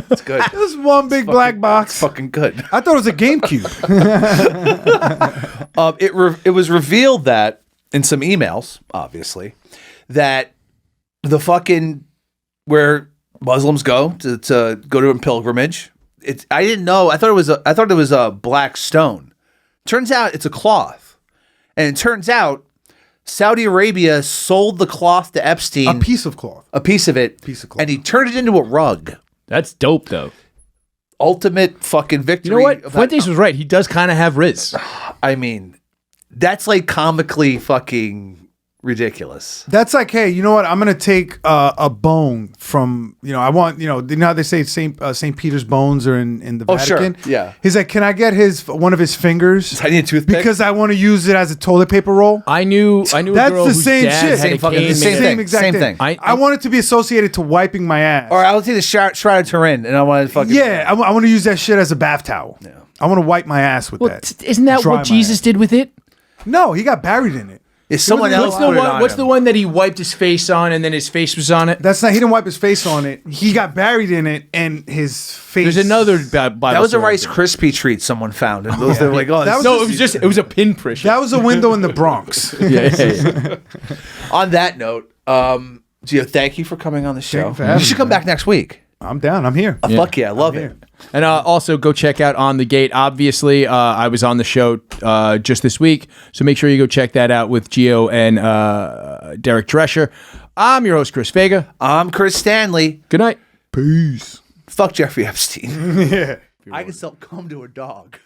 it's good. It was one big black box. Fucking good. I thought it was a GameCube. It was revealed that in some emails, obviously, that the fucking where Muslims go to go to a pilgrimage. I didn't know. I thought it was a black stone. Turns out it's a cloth, and it turns out Saudi Arabia sold the cloth to Epstein, A piece of cloth. a piece of it, and he turned it into a rug. That's dope, though. Ultimate fucking victory. You know what? Fuentes was right. He does kind of have Riz. I mean, that's like comically fucking ridiculous. That's like, hey, you know what? I'm gonna take a bone from, I want, you know how they say St. Peter's bones are in the Oh, sure. Vatican. Yeah. He's like, can I get one of his fingers? I need a toothpick because I want to use it as a toilet paper roll. I knew a That's girl the whose same dad shit. had Same a fucking- cane same made- thing. Same exact Same thing. thing. I want it to be associated to wiping my ass. Or I'll take the Shroud of Turin, and I want to fucking I want to use that shit as a bath towel. Yeah. I want to wipe my ass with Well, that. isn't that Dry what my Jesus ass. did with it? No, he got buried in it. Is someone else What's the put it one? on What's him? the one that he wiped his face on and then his face was on it? That's not. He didn't wipe his face on it. He got buried in it, and his face. There's another Bible That was a story. Rice Krispie treat someone found, and those they were like, oh, That this- It was a pinprick. That was a window in the Bronx. yeah. On that note, Gio, thank you for coming on the show. Thank you for having You should me, come man. back next week. I'm down. I'm here. Fuck yeah, I love it. And also go check out On the Gate. Obviously, I was on the show just this week, so make sure you go check that out with Gio and Derek Drescher. I'm your host, Chris Vega. I'm Chris Stanley. Good night. Peace. Fuck Jeffrey Epstein. Yeah. I can sell cum to a dog.